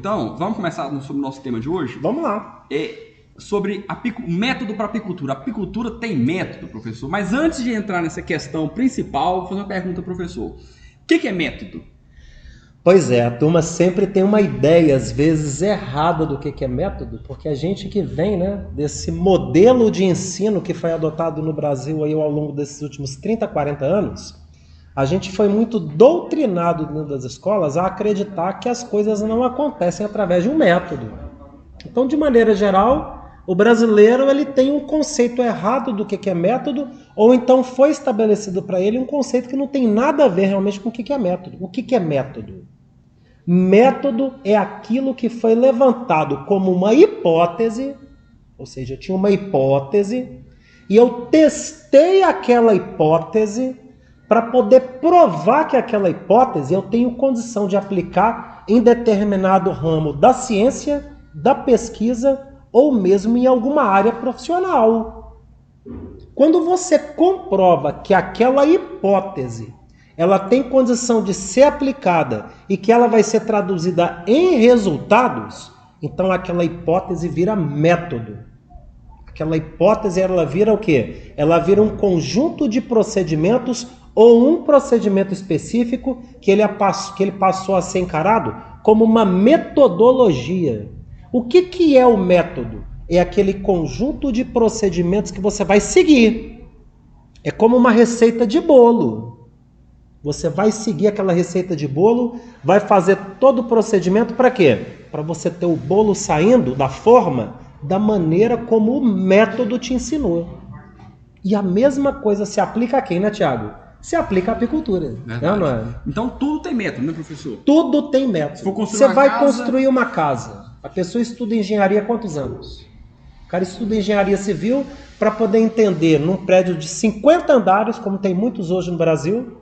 então, vamos começar sobre o nosso tema de hoje? Vamos lá. Sobre método para apicultura. A apicultura tem método, professor, mas antes de entrar nessa questão principal, vou fazer uma pergunta, professor. O que é método? Pois é, a turma sempre tem uma ideia, às vezes errada, do que é método, porque a gente que vem, né, desse modelo de ensino que foi adotado no Brasil aí ao longo desses últimos 30, 40 anos, a gente foi muito doutrinado dentro das escolas a acreditar que as coisas não acontecem através de um método. Então, de maneira geral, o brasileiro ele tem um conceito errado do que é método, ou então foi estabelecido para ele um conceito que não tem nada a ver realmente com o que é método. O que é método? Método é aquilo que foi levantado como uma hipótese, ou seja, eu tinha uma hipótese, e eu testei aquela hipótese para poder provar que aquela hipótese eu tenho condição de aplicar em determinado ramo da ciência, da pesquisa ou mesmo em alguma área profissional. Quando você comprova que aquela hipótese ela tem condição de ser aplicada e que ela vai ser traduzida em resultados, então aquela hipótese vira método. Aquela hipótese ela vira o quê? Ela vira um conjunto de procedimentos ou um procedimento específico que ele passou a ser encarado como uma metodologia. O que é o método? É aquele conjunto de procedimentos que você vai seguir. É como uma receita de bolo. Você vai seguir aquela receita de bolo, vai fazer todo o procedimento para quê? Para você ter o bolo saindo da forma, da maneira como o método te ensinou. E a mesma coisa se aplica a quem, né, Tiago? Se aplica à apicultura. Não é? Então tudo tem método, né, professor? Tudo tem método. Você vai construir uma casa. A pessoa estuda engenharia há quantos anos? O cara estuda engenharia civil para poder entender, num prédio de 50 andares, como tem muitos hoje no Brasil,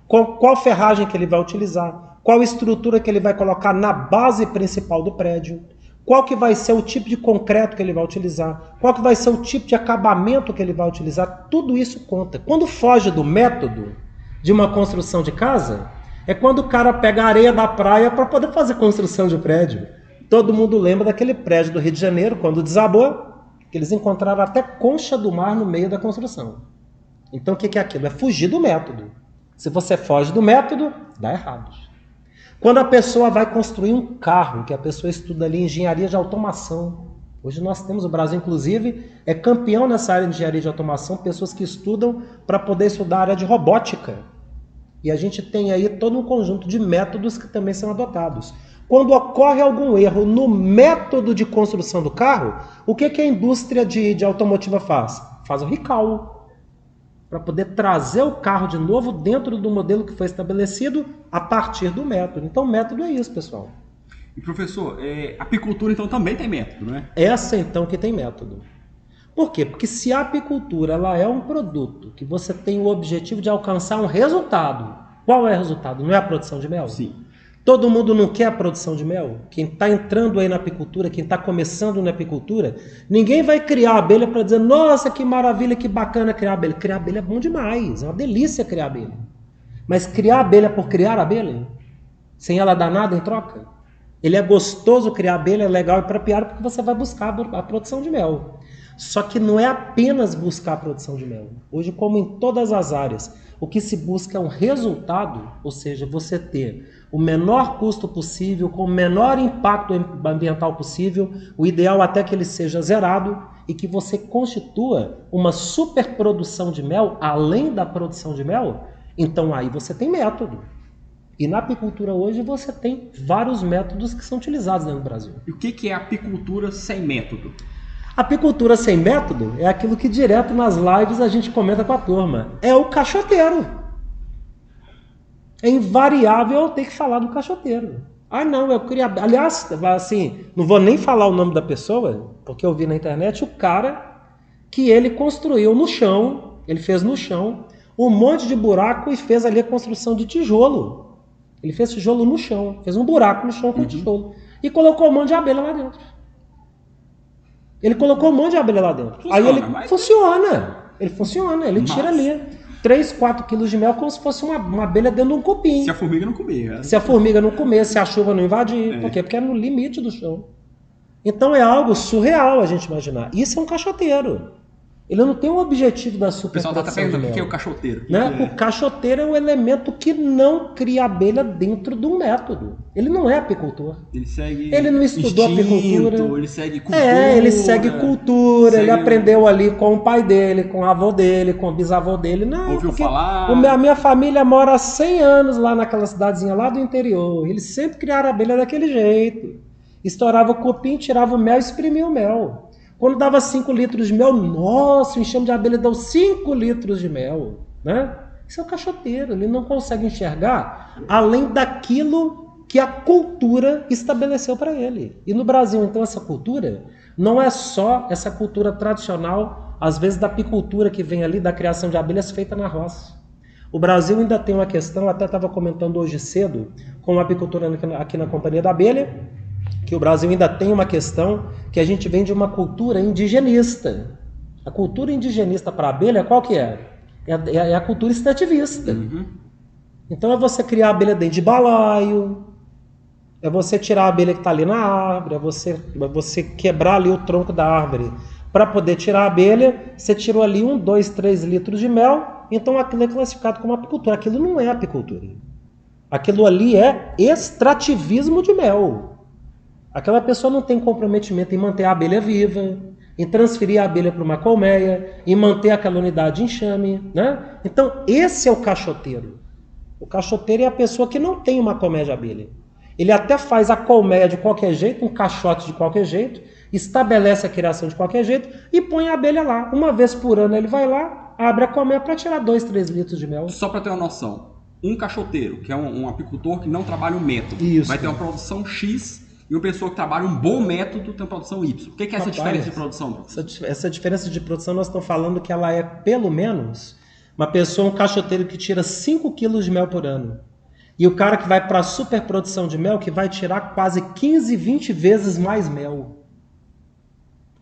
qual ferragem que ele vai utilizar, qual estrutura que ele vai colocar na base principal do prédio, qual que vai ser o tipo de concreto que ele vai utilizar, qual que vai ser o tipo de acabamento que ele vai utilizar, tudo isso conta. Quando foge do método de uma construção de casa, é quando o cara pega a areia da praia para poder fazer construção de prédio. Todo mundo lembra daquele prédio do Rio de Janeiro, quando desabou, que eles encontraram até concha do mar no meio da construção. Então o que é aquilo? É fugir do método. Se você foge do método, dá errado. Quando a pessoa vai construir um carro, que a pessoa estuda ali engenharia de automação. Hoje nós temos, o Brasil inclusive é campeão nessa área de engenharia de automação, pessoas que estudam para poder estudar a área de robótica. E a gente tem aí todo um conjunto de métodos que também são adotados. Quando ocorre algum erro no método de construção do carro, o que a indústria de automotiva faz? Faz o recall. Para poder trazer o carro de novo dentro do modelo que foi estabelecido a partir do método. Então, o método é isso, pessoal. E, professor, a apicultura, então, também tem método, né? Essa, então, que tem método. Por quê? Porque se a apicultura ela é um produto que você tem o objetivo de alcançar um resultado, qual é o resultado? Não é a produção de mel? Sim. Todo mundo não quer a produção de mel? Quem está entrando aí na apicultura, quem está começando na apicultura, ninguém vai criar abelha para dizer, nossa, que maravilha, que bacana criar abelha. Criar abelha é bom demais, é uma delícia criar abelha. Mas criar abelha por criar abelha, sem ela dar nada em troca? Ele é gostoso criar abelha, é legal e apropriado porque você vai buscar a produção de mel. Só que não é apenas buscar a produção de mel. Hoje, como em todas as áreas, o que se busca é um resultado, ou seja, você ter o menor custo possível, com o menor impacto ambiental possível, o ideal até que ele seja zerado e que você constitua uma superprodução de mel, além da produção de mel, então aí você tem método. E na apicultura hoje você tem vários métodos que são utilizados dentro do Brasil. E o que é apicultura sem método? Apicultura sem método é aquilo que direto nas lives a gente comenta com a turma. É o caixoteiro. É invariável eu ter que falar do caixoteiro. Ah, não, eu queria... Aliás, assim, não vou nem falar o nome da pessoa, porque eu vi na internet o cara que ele construiu no chão, ele fez no chão, um monte de buraco e fez ali a construção de tijolo. Ele fez tijolo no chão, fez um buraco no chão com tijolo. E colocou um monte de abelha lá dentro. Ele colocou um monte de abelha lá dentro. Funciona, aí ele funciona. Ele funciona, ele tira ali. 3, 4 quilos de mel como se fosse uma abelha dentro de um cupim. Se a formiga não comer. Se a formiga não comer, se a chuva não invadir. Por quê? Porque é no limite do chão. Então é algo surreal a gente imaginar. Isso é um caixoteiro. Ele não tem um objetivo da O pessoal está superprodução de perguntando o mel. que é o caixoteiro. Né? O caixoteiro é um elemento que não cria abelha dentro de um método. Ele não é apicultor. Ele segue Ele não estudou apicultura. Ele segue cultura. Ele segue cultura, ele aprendeu ali com o pai dele, com o avô dele, com o bisavô dele. Não, ouviu falar. A minha família mora há 100 anos lá naquela cidadezinha lá do interior. Eles sempre criaram abelha daquele jeito. Estourava o cupim, tirava o mel e exprimia o mel. Quando dava 5 litros de mel, nossa, o enxame de abelha deu 5 litros de mel. Né? Isso é o caixoteiro, ele não consegue enxergar além daquilo que a cultura estabeleceu para ele. E no Brasil, então, essa cultura não é só essa cultura tradicional, às vezes da apicultura que vem ali, da criação de abelhas feita na roça. O Brasil ainda tem uma questão, até estava comentando hoje cedo, com uma apicultura aqui na Companhia da Abelha, que o Brasil ainda tem uma questão que a gente vem de uma cultura indigenista. A cultura indigenista para a abelha, qual que é? É a cultura extrativista. Uhum. Então é você criar a abelha dentro de balaio, é você tirar a abelha que está ali na árvore, é você quebrar ali o tronco da árvore. Para poder tirar a abelha, você tirou ali 1, 2, 3 litros de mel, então aquilo é classificado como apicultura. Aquilo não é apicultura. Aquilo ali é extrativismo de mel. Aquela pessoa não tem comprometimento em manter a abelha viva, em transferir a abelha para uma colmeia, em manter aquela unidade de enxame. Né? Então, esse é o caixoteiro. O caixoteiro é a pessoa que não tem uma colmeia de abelha. Ele até faz a colmeia de qualquer jeito, um caixote de qualquer jeito, estabelece a criação de qualquer jeito e põe a abelha lá. Uma vez por ano ele vai lá, abre a colmeia para tirar 2, 3 litros de mel. Só para ter uma noção, um caixoteiro, que é um apicultor que não trabalha um método, Isso. vai ter uma produção X, e uma pessoa que trabalha um bom método tem uma produção Y. O que é essa diferença de produção? Essa diferença de produção nós estamos falando que ela é pelo menos uma pessoa, um caixoteiro que tira 5 quilos de mel por ano. E o cara que vai para a superprodução de mel, que vai tirar quase 15, 20 vezes mais mel.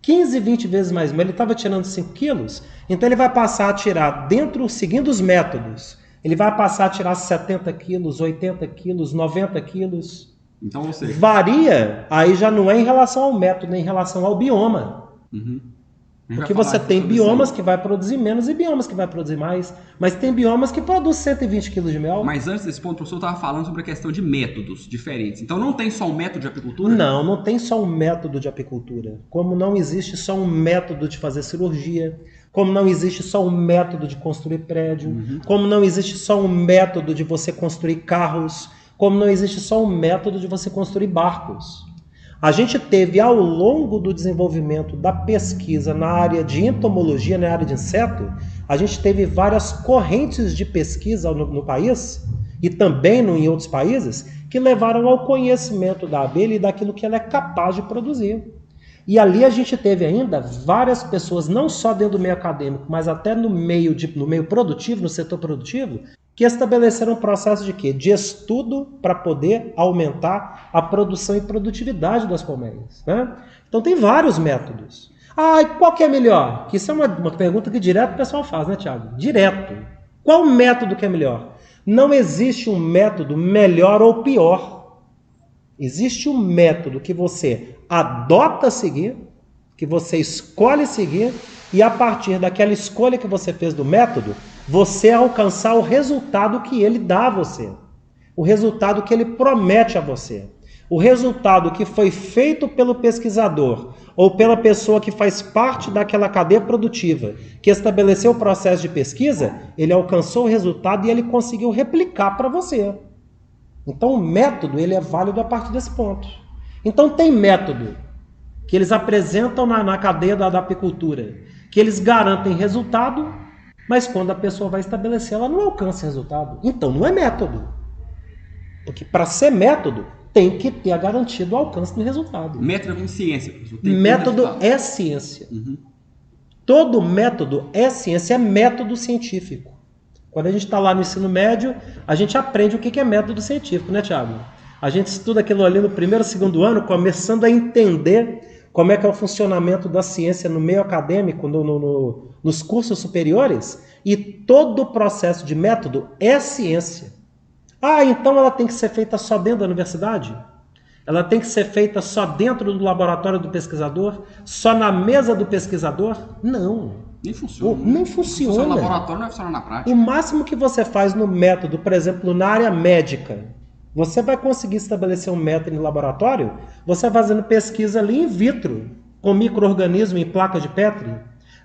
15, 20 vezes mais mel. Ele estava tirando 5 quilos, então ele vai passar a tirar, seguindo os métodos, ele vai passar a tirar 70 quilos, 80 quilos, 90 quilos. Então você varia, aí já não é em relação ao método, é em relação ao bioma. Uhum. Porque você tem biomas que vai produzir menos e biomas que vai produzir mais. Mas tem biomas que produzem 120 kg de mel. Mas antes desse ponto, o professor estava falando sobre a questão de métodos diferentes. Então não tem só um método de apicultura? Não, não tem só um método de apicultura. Como não existe só um método de fazer cirurgia, como não existe só um método de construir prédio, como não existe só um método de você construir carros, como não existe só um método de você construir barcos. A gente teve, ao longo do desenvolvimento da pesquisa na área de entomologia, na área de inseto, a gente teve várias correntes de pesquisa no país, e também em outros países, que levaram ao conhecimento da abelha e daquilo que ela é capaz de produzir. E ali a gente teve ainda várias pessoas, não só dentro do meio acadêmico, mas até no meio produtivo, no setor produtivo, que estabeleceram um processo de quê? De estudo para poder aumentar a produção e produtividade das colmeias. Né? Então tem vários métodos. Ah, e qual que é melhor? Que isso é uma pergunta que direto o pessoal faz, né, Thiago? Direto. Qual método que é melhor? Não existe um método melhor ou pior. Existe um método que você adota seguir, que você escolhe seguir, e a partir daquela escolha que você fez do método, você alcançar o resultado que ele dá a você, o resultado que ele promete a você, o resultado que foi feito pelo pesquisador ou pela pessoa que faz parte daquela cadeia produtiva, que estabeleceu o processo de pesquisa, ele alcançou o resultado e ele conseguiu replicar para você. Então o método ele é válido a partir desse ponto. Então tem método que eles apresentam na cadeia da apicultura, que eles garantem resultado, mas quando a pessoa vai estabelecer, ela não alcança resultado. Então não é método. Porque para ser método, tem que ter a garantia do alcance do resultado. Método é ciência, professor. Método é ciência. Todo método é ciência, é método científico. Quando a gente está lá no ensino médio, a gente aprende o que é método científico, né, Thiago? A gente estuda aquilo ali no primeiro, segundo ano, começando a entender como é que é o funcionamento da ciência no meio acadêmico, nos cursos superiores, e todo o processo de método é ciência. Ah, então ela tem que ser feita só dentro da universidade? Ela tem que ser feita só dentro do laboratório do pesquisador? Só na mesa do pesquisador? Não. Nem funciona. Não funciona. No laboratório não vai funcionar na prática. O máximo que você faz no método, por exemplo, na área médica, você vai conseguir estabelecer um método em laboratório, você fazendo pesquisa ali in vitro, com micro-organismo em placa de Petri,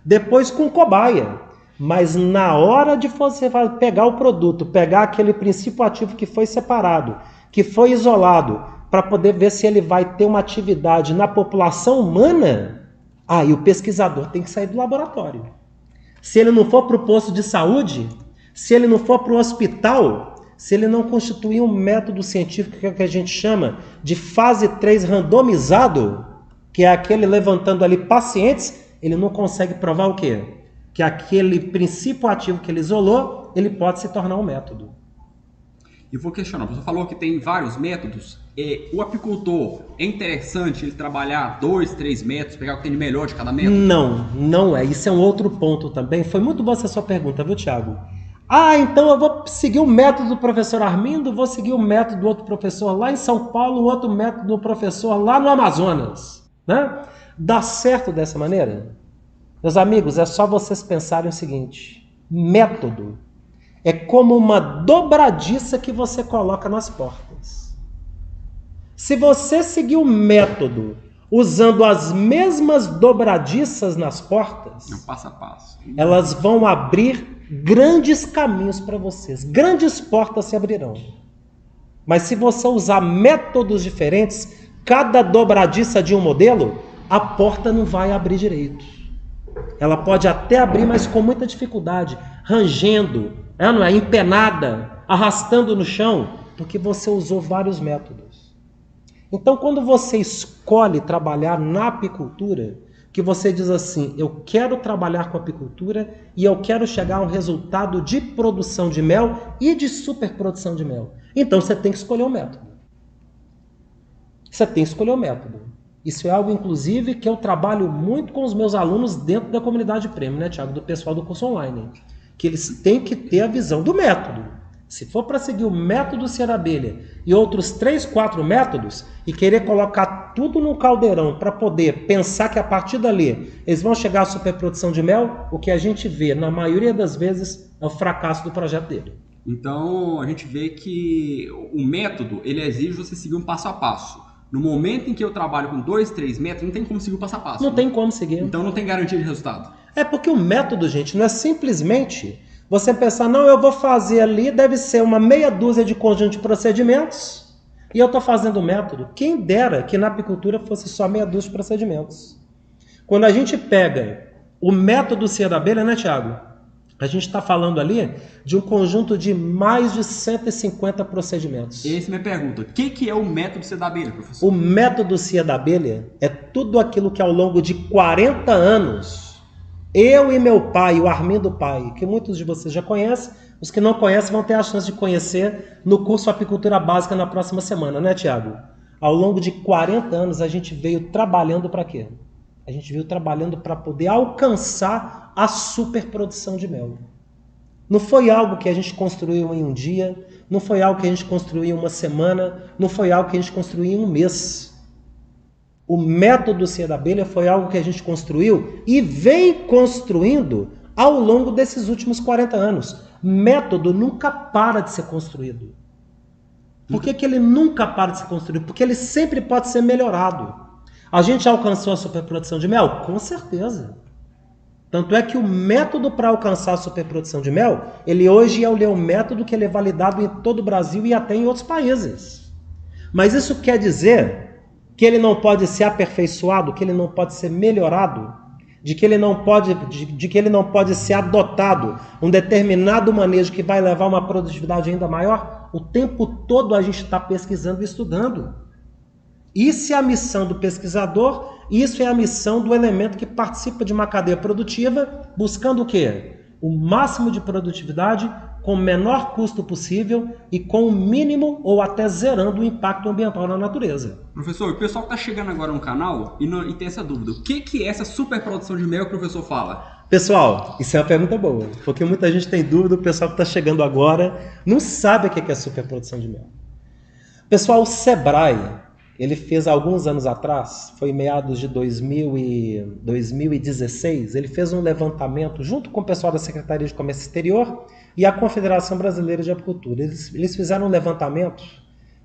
depois com cobaia. Mas na hora de você pegar o produto, pegar aquele princípio ativo que foi separado, que foi isolado, para poder ver se ele vai ter uma atividade na população humana, aí o pesquisador tem que sair do laboratório. Se ele não for para o posto de saúde, se ele não for para o hospital, se ele não constituir um método científico que a gente chama de fase 3 randomizado, que é aquele levantando ali pacientes, ele não consegue provar o quê? Que aquele princípio ativo que ele isolou, ele pode se tornar um método. E vou questionar, você falou que tem vários métodos. O apicultor, é interessante ele trabalhar 2, 3 métodos, pegar o que tem de melhor de cada método? Não é. Isso é um outro ponto também. Foi muito boa essa sua pergunta, viu, Thiago? Ah, então eu vou seguir o método do professor Armindo, vou seguir o método do outro professor lá em São Paulo, o outro método do professor lá no Amazonas. Né? Dá certo dessa maneira? Meus amigos, é só vocês pensarem o seguinte: método é como uma dobradiça que você coloca nas portas. Se você seguir o método usando as mesmas dobradiças nas portas, passo a passo, elas vão abrir grandes caminhos para vocês, grandes portas se abrirão. Mas se você usar métodos diferentes, cada dobradiça de um modelo, a porta não vai abrir direito. Ela pode até abrir, mas com muita dificuldade, rangendo, não é? Empenada, arrastando no chão, porque você usou vários métodos. Então, quando você escolhe trabalhar na apicultura, que você diz assim, eu quero trabalhar com apicultura e eu quero chegar a um resultado de produção de mel e de superprodução de mel. Então, você tem que escolher um método. Você tem que escolher um método. Isso é algo, inclusive, que eu trabalho muito com os meus alunos dentro da comunidade Prêmio, né, Thiago? Do pessoal do curso online. Que eles têm que ter a visão do método. Se for para seguir o método Ser Abelha e outros 3, 4 métodos e querer colocar tudo num caldeirão para poder pensar que a partir dali eles vão chegar à superprodução de mel, o que a gente vê, na maioria das vezes, é o fracasso do projeto dele. Então, a gente vê que o método, ele exige você seguir um passo a passo. No momento em que eu trabalho com 2, 3 métodos, não tem como seguir o passo a passo. Não tem como seguir. Então não tem garantia de resultado. É porque o método, gente, não é simplesmente você pensar, não, eu vou fazer ali, deve ser uma meia dúzia de conjunto de procedimentos e eu estou fazendo o método. Quem dera que na apicultura fosse só meia dúzia de procedimentos. Quando a gente pega o método Ser da Abelha, né, Thiago? A gente está falando ali de um conjunto de mais de 150 procedimentos. Essa é a minha pergunta. O que é o método Ser da Abelha, professor? O método Ser da Abelha é tudo aquilo que ao longo de 40 anos, eu e meu pai, o Armindo Pai, que muitos de vocês já conhecem, os que não conhecem vão ter a chance de conhecer no curso Apicultura Básica na próxima semana, né, Thiago? Ao longo de 40 anos a gente veio trabalhando para quê? A gente veio trabalhando para poder alcançar a superprodução de mel. Não foi algo que a gente construiu em um dia, não foi algo que a gente construiu em uma semana, não foi algo que a gente construiu em um mês. O método Ser da Abelha foi algo que a gente construiu e vem construindo ao longo desses últimos 40 anos. Método nunca para de ser construído. Por que ele nunca para de ser construído? Porque ele sempre pode ser melhorado. A gente alcançou a superprodução de mel? Com certeza. Tanto é que o método para alcançar a superprodução de mel, ele hoje é o método que ele é validado em todo o Brasil e até em outros países. Mas isso quer dizer que ele não pode ser aperfeiçoado, que ele não pode ser melhorado, de que ele não pode ser adotado um determinado manejo que vai levar a uma produtividade ainda maior? O tempo todo a gente está pesquisando e estudando. Isso é a missão do pesquisador, isso é a missão do elemento que participa de uma cadeia produtiva, buscando o quê? o máximo de produtividade com o menor custo possível e com o mínimo ou até zerando o impacto ambiental na natureza. Professor, o pessoal que está chegando agora no canal e tem essa dúvida, o que é essa superprodução de mel que o professor fala? Pessoal, isso é uma pergunta boa, porque muita gente tem dúvida, o pessoal que está chegando agora não sabe o que é superprodução de mel. Pessoal, o Sebrae, ele fez alguns anos atrás, foi em meados de 2016, ele fez um levantamento junto com o pessoal da Secretaria de Comércio Exterior e a Confederação Brasileira de Apicultura. Eles fizeram um levantamento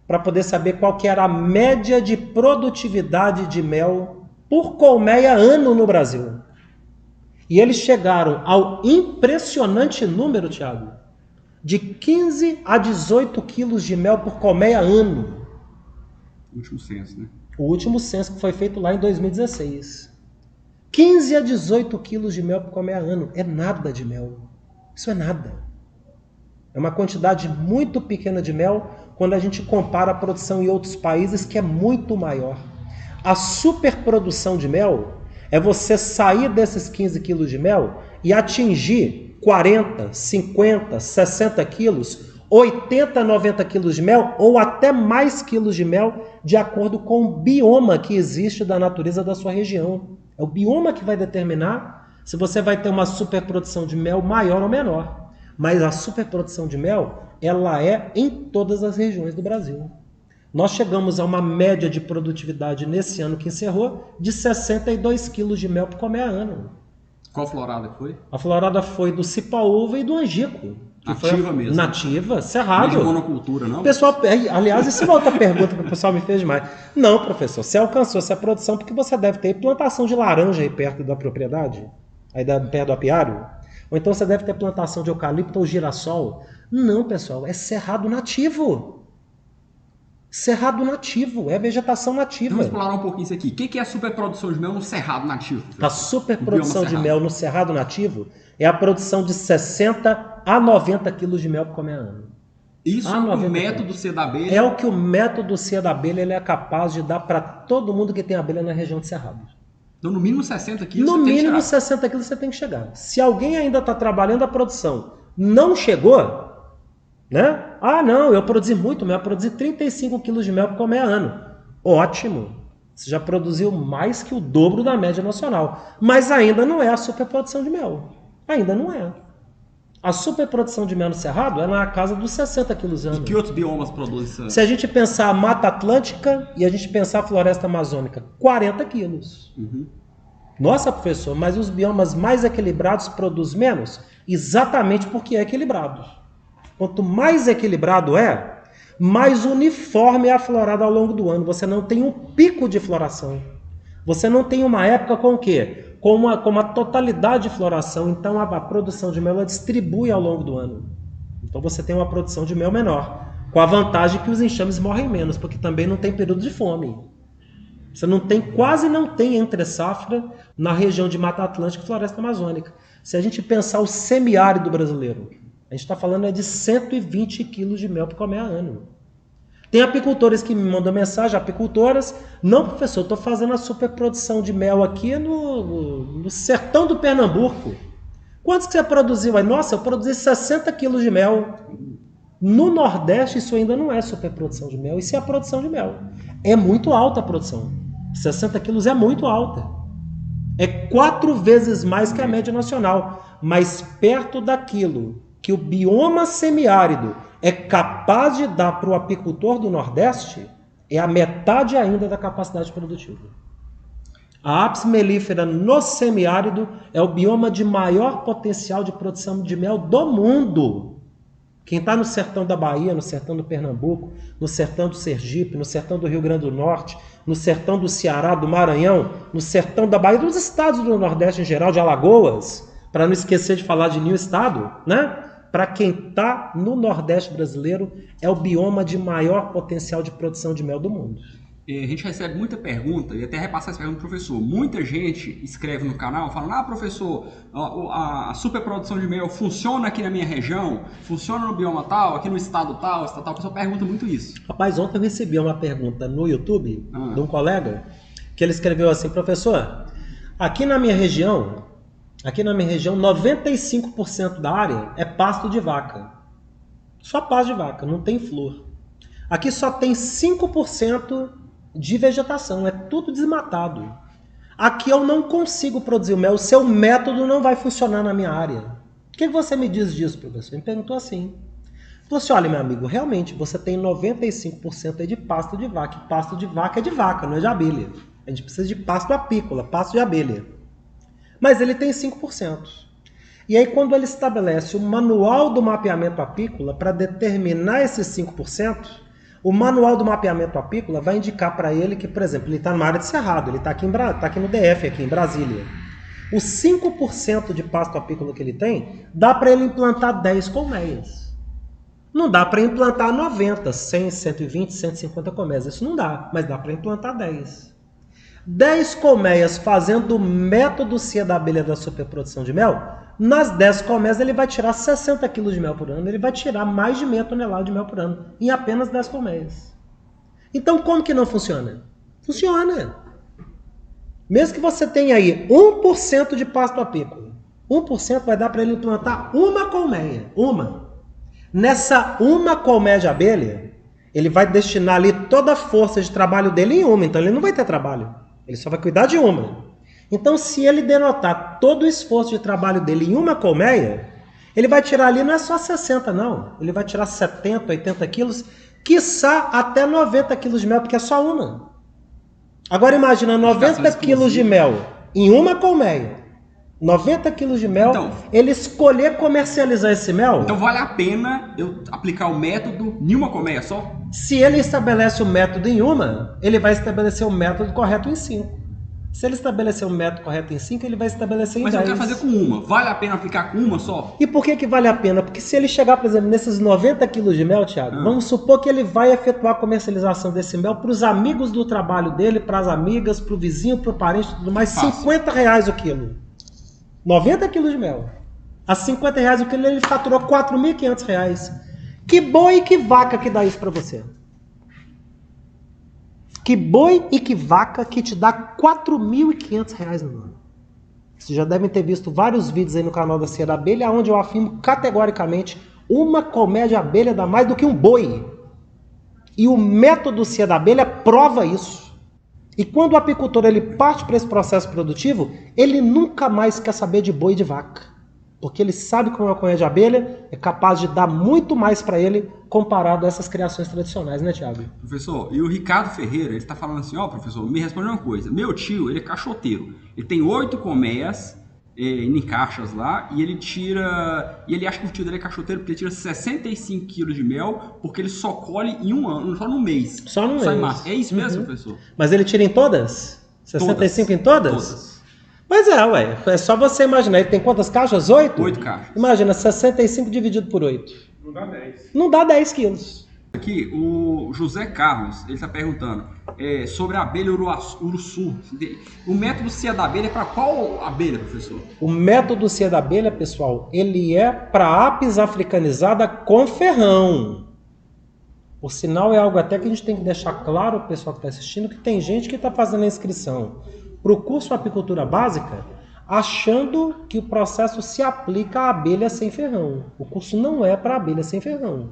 para poder saber qual que era a média de produtividade de mel por colmeia ano no Brasil. E eles chegaram ao impressionante número, Thiago, de 15 a 18 quilos de mel por colmeia ano. O último censo, né? O último censo que foi feito lá em 2016. 15 a 18 quilos de mel por colmeia ano. É nada de mel. Isso é nada. É uma quantidade muito pequena de mel quando a gente compara a produção em outros países, que é muito maior. A superprodução de mel é você sair desses 15 quilos de mel e atingir 40, 50, 60 quilos, 80, 90 quilos de mel ou até mais quilos de mel, de acordo com o bioma que existe da natureza da sua região. É o bioma que vai determinar se você vai ter uma superprodução de mel maior ou menor. Mas a superprodução de mel, ela é em todas as regiões do Brasil. Nós chegamos a uma média de produtividade nesse ano que encerrou de 62 quilos de mel por colmeia ano. Qual florada foi? A florada foi do Cipaúva e do Angico. Nativa mesmo. Nativa, cerrado. Não é de monocultura, não? Pessoal, aliás, isso é uma outra pergunta que o pessoal me fez demais. Não, professor, você alcançou essa produção porque você deve ter plantação de laranja aí perto da propriedade, perto do apiário. Ou então você deve ter plantação de eucalipto ou girassol. Não, pessoal, é cerrado nativo. Cerrado nativo, é vegetação nativa. Vamos explorar um pouquinho isso aqui. O que é a superprodução de mel no cerrado nativo? A superprodução de mel no cerrado nativo é a produção de 60 a 90 quilos de mel por colmeia ano. Isso é o método C da abelha? É o que o método C da abelha ele é capaz de dar para todo mundo que tem abelha na região de Cerrado. Então, no mínimo 60 quilos no você tem que chegar. No mínimo 60 quilos você tem que chegar. Se alguém ainda está trabalhando a produção, não chegou, né? Ah, não, eu produzi muito mel, eu produzi 35 quilos de mel por colmeia ano. Ótimo. Você já produziu mais que o dobro da média nacional. Mas ainda não é a superprodução de mel. Ainda não é. A superprodução de mel no Cerrado é na casa dos 60 quilos ano. E que outros biomas produzem? Se a gente pensar a Mata Atlântica e a gente pensar a Floresta Amazônica, 40 quilos. Uhum. Nossa, professor, mas os biomas mais equilibrados produzem menos? Exatamente porque é equilibrado. Quanto mais equilibrado é, mais uniforme é a florada ao longo do ano. Você não tem um pico de floração. Você não tem uma época com o quê? Com uma totalidade de floração. Então a produção de mel ela distribui ao longo do ano. Então você tem uma produção de mel menor. Com a vantagem que os enxames morrem menos, porque também não tem período de fome. Você não tem, quase não tem entre safra na região de Mata Atlântica e Floresta Amazônica. Se a gente pensar o semiárido brasileiro, a gente está falando de 120 quilos de mel por colmeia ano. Tem apicultores que me mandam mensagem, apicultoras, não, professor, eu estou fazendo a superprodução de mel aqui no sertão do Pernambuco. Quantos que você produziu aí? Nossa, eu produzi 60 quilos de mel. No Nordeste isso ainda não é superprodução de mel, isso é a produção de mel. É muito alta a produção. 60 quilos é muito alta. É 4 vezes mais que a média nacional, mas perto daquilo que o bioma semiárido é capaz de dar para o apicultor do Nordeste, é a metade ainda da capacidade produtiva. A Apis mellifera no semiárido é o bioma de maior potencial de produção de mel do mundo. Quem está no sertão da Bahia, no sertão do Pernambuco, no sertão do Sergipe, no sertão do Rio Grande do Norte, no sertão do Ceará, do Maranhão, no sertão da Bahia, dos estados do Nordeste em geral, de Alagoas, para não esquecer de falar de nenhum estado, né? Para quem está no Nordeste brasileiro, é o bioma de maior potencial de produção de mel do mundo. A gente recebe muita pergunta, e até repassar essa pergunta pro professor. Muita gente escreve no canal falando, professor, a superprodução de mel funciona aqui na minha região? Funciona no bioma tal, aqui no estado tal, estado tal? O pessoal pergunta muito isso. Rapaz, ontem eu recebi uma pergunta no YouTube de um colega, que ele escreveu assim, professor, aqui na minha região, Aqui na minha região, 95% da área é pasto de vaca. Só pasto de vaca, não tem flor. Aqui só tem 5% de vegetação, é tudo desmatado. Aqui eu não consigo produzir o mel, o seu método não vai funcionar na minha área. O que você me diz disso, professor? Ele me perguntou assim. Falou assim, olha, meu amigo, realmente você tem 95% aí de pasto de vaca. E pasto de vaca é de vaca, não é de abelha. A gente precisa de pasto apícola, pasto de abelha. Mas ele tem 5%. E aí quando ele estabelece o manual do mapeamento apícola para determinar esses 5%, o manual do mapeamento apícola vai indicar para ele que, por exemplo, ele está numa área de cerrado, ele está aqui no DF, aqui em Brasília. Os 5% de pasto apícola que ele tem, dá para ele implantar 10 colmeias. Não dá para implantar 90, 100, 120, 150 colmeias. Isso não dá, mas dá para implantar 10. 10 colmeias fazendo o método CIA da abelha da superprodução de mel, nas 10 colmeias ele vai tirar 60 kg de mel por ano, ele vai tirar mais de meia tonelada de mel por ano, em apenas 10 colmeias. Então como que não funciona? Funciona. Mesmo que você tenha aí 1% de pasto apícola, 1% vai dar para ele implantar uma colmeia, uma. Nessa uma colmeia de abelha, ele vai destinar ali toda a força de trabalho dele em uma, então ele não vai ter trabalho. Ele só vai cuidar de uma. Então, se ele denotar todo o esforço de trabalho dele em uma colmeia, ele vai tirar ali não é só 60, não. Ele vai tirar 70, 80 quilos, quiçá até 90 quilos de mel, porque é só uma. Agora imagina 90 quilos de mel em uma colmeia. 90 quilos de mel, então, ele escolher comercializar esse mel... Então vale a pena eu aplicar o método em uma colmeia só? Se ele estabelece o método em uma, ele vai estabelecer o método correto em 5. Se ele estabelecer o método correto em 5, ele vai estabelecer em 10. Mas eu quero fazer com uma. Vale a pena aplicar com uma só? E por que vale a pena? Porque se ele chegar, por exemplo, nesses 90 quilos de mel, Thiago, vamos supor que ele vai efetuar a comercialização desse mel para os amigos do trabalho dele, para as amigas, para o vizinho, para o parente, tudo mais, R$50 o quilo. 90 quilos de mel. A R$50 o quilo ele faturou R$4.500. Que boi e que vaca que dá isso para você? Que boi e que vaca que te dá R$4.500 no ano? Vocês já devem ter visto vários vídeos aí no canal da Cia da Abelha, onde eu afirmo categoricamente uma colmeia de abelha dá mais do que um boi. E o método Cia da Abelha prova isso. E quando o apicultor ele parte para esse processo produtivo, ele nunca mais quer saber de boi e de vaca. Porque ele sabe que uma colmeia de abelha é capaz de dar muito mais para ele comparado a essas criações tradicionais, né, Thiago? Professor, e o Ricardo Ferreira, ele está falando assim, ó, professor, me responde uma coisa. Meu tio, ele é caixoteiro. Ele tem 8 colmeias em caixas lá e ele tira... E ele acha que o tio dele é caixoteiro porque ele tira 65 quilos de mel porque ele só colhe em um ano, só no mês. Só no mês. Em março. É isso mesmo, professor? Mas ele tira em todas? 65 em todas? Todas. Mas ué. É só você imaginar. Ele tem quantas caixas? 8? 8 caixas. Imagina, 65 dividido por 8. Não dá 10. Não dá 10 quilos. Aqui, o José Carlos, ele está perguntando sobre a abelha uruçu. O método CIA da abelha é para qual abelha, professor? O método CIA da abelha, pessoal, ele é para apis africanizada com ferrão. Por sinal, é algo até que a gente tem que deixar claro, o pessoal que está assistindo, que tem gente que está fazendo a inscrição para o curso Apicultura Básica achando que o processo se aplica à abelha sem ferrão. O curso não é para abelha sem ferrão.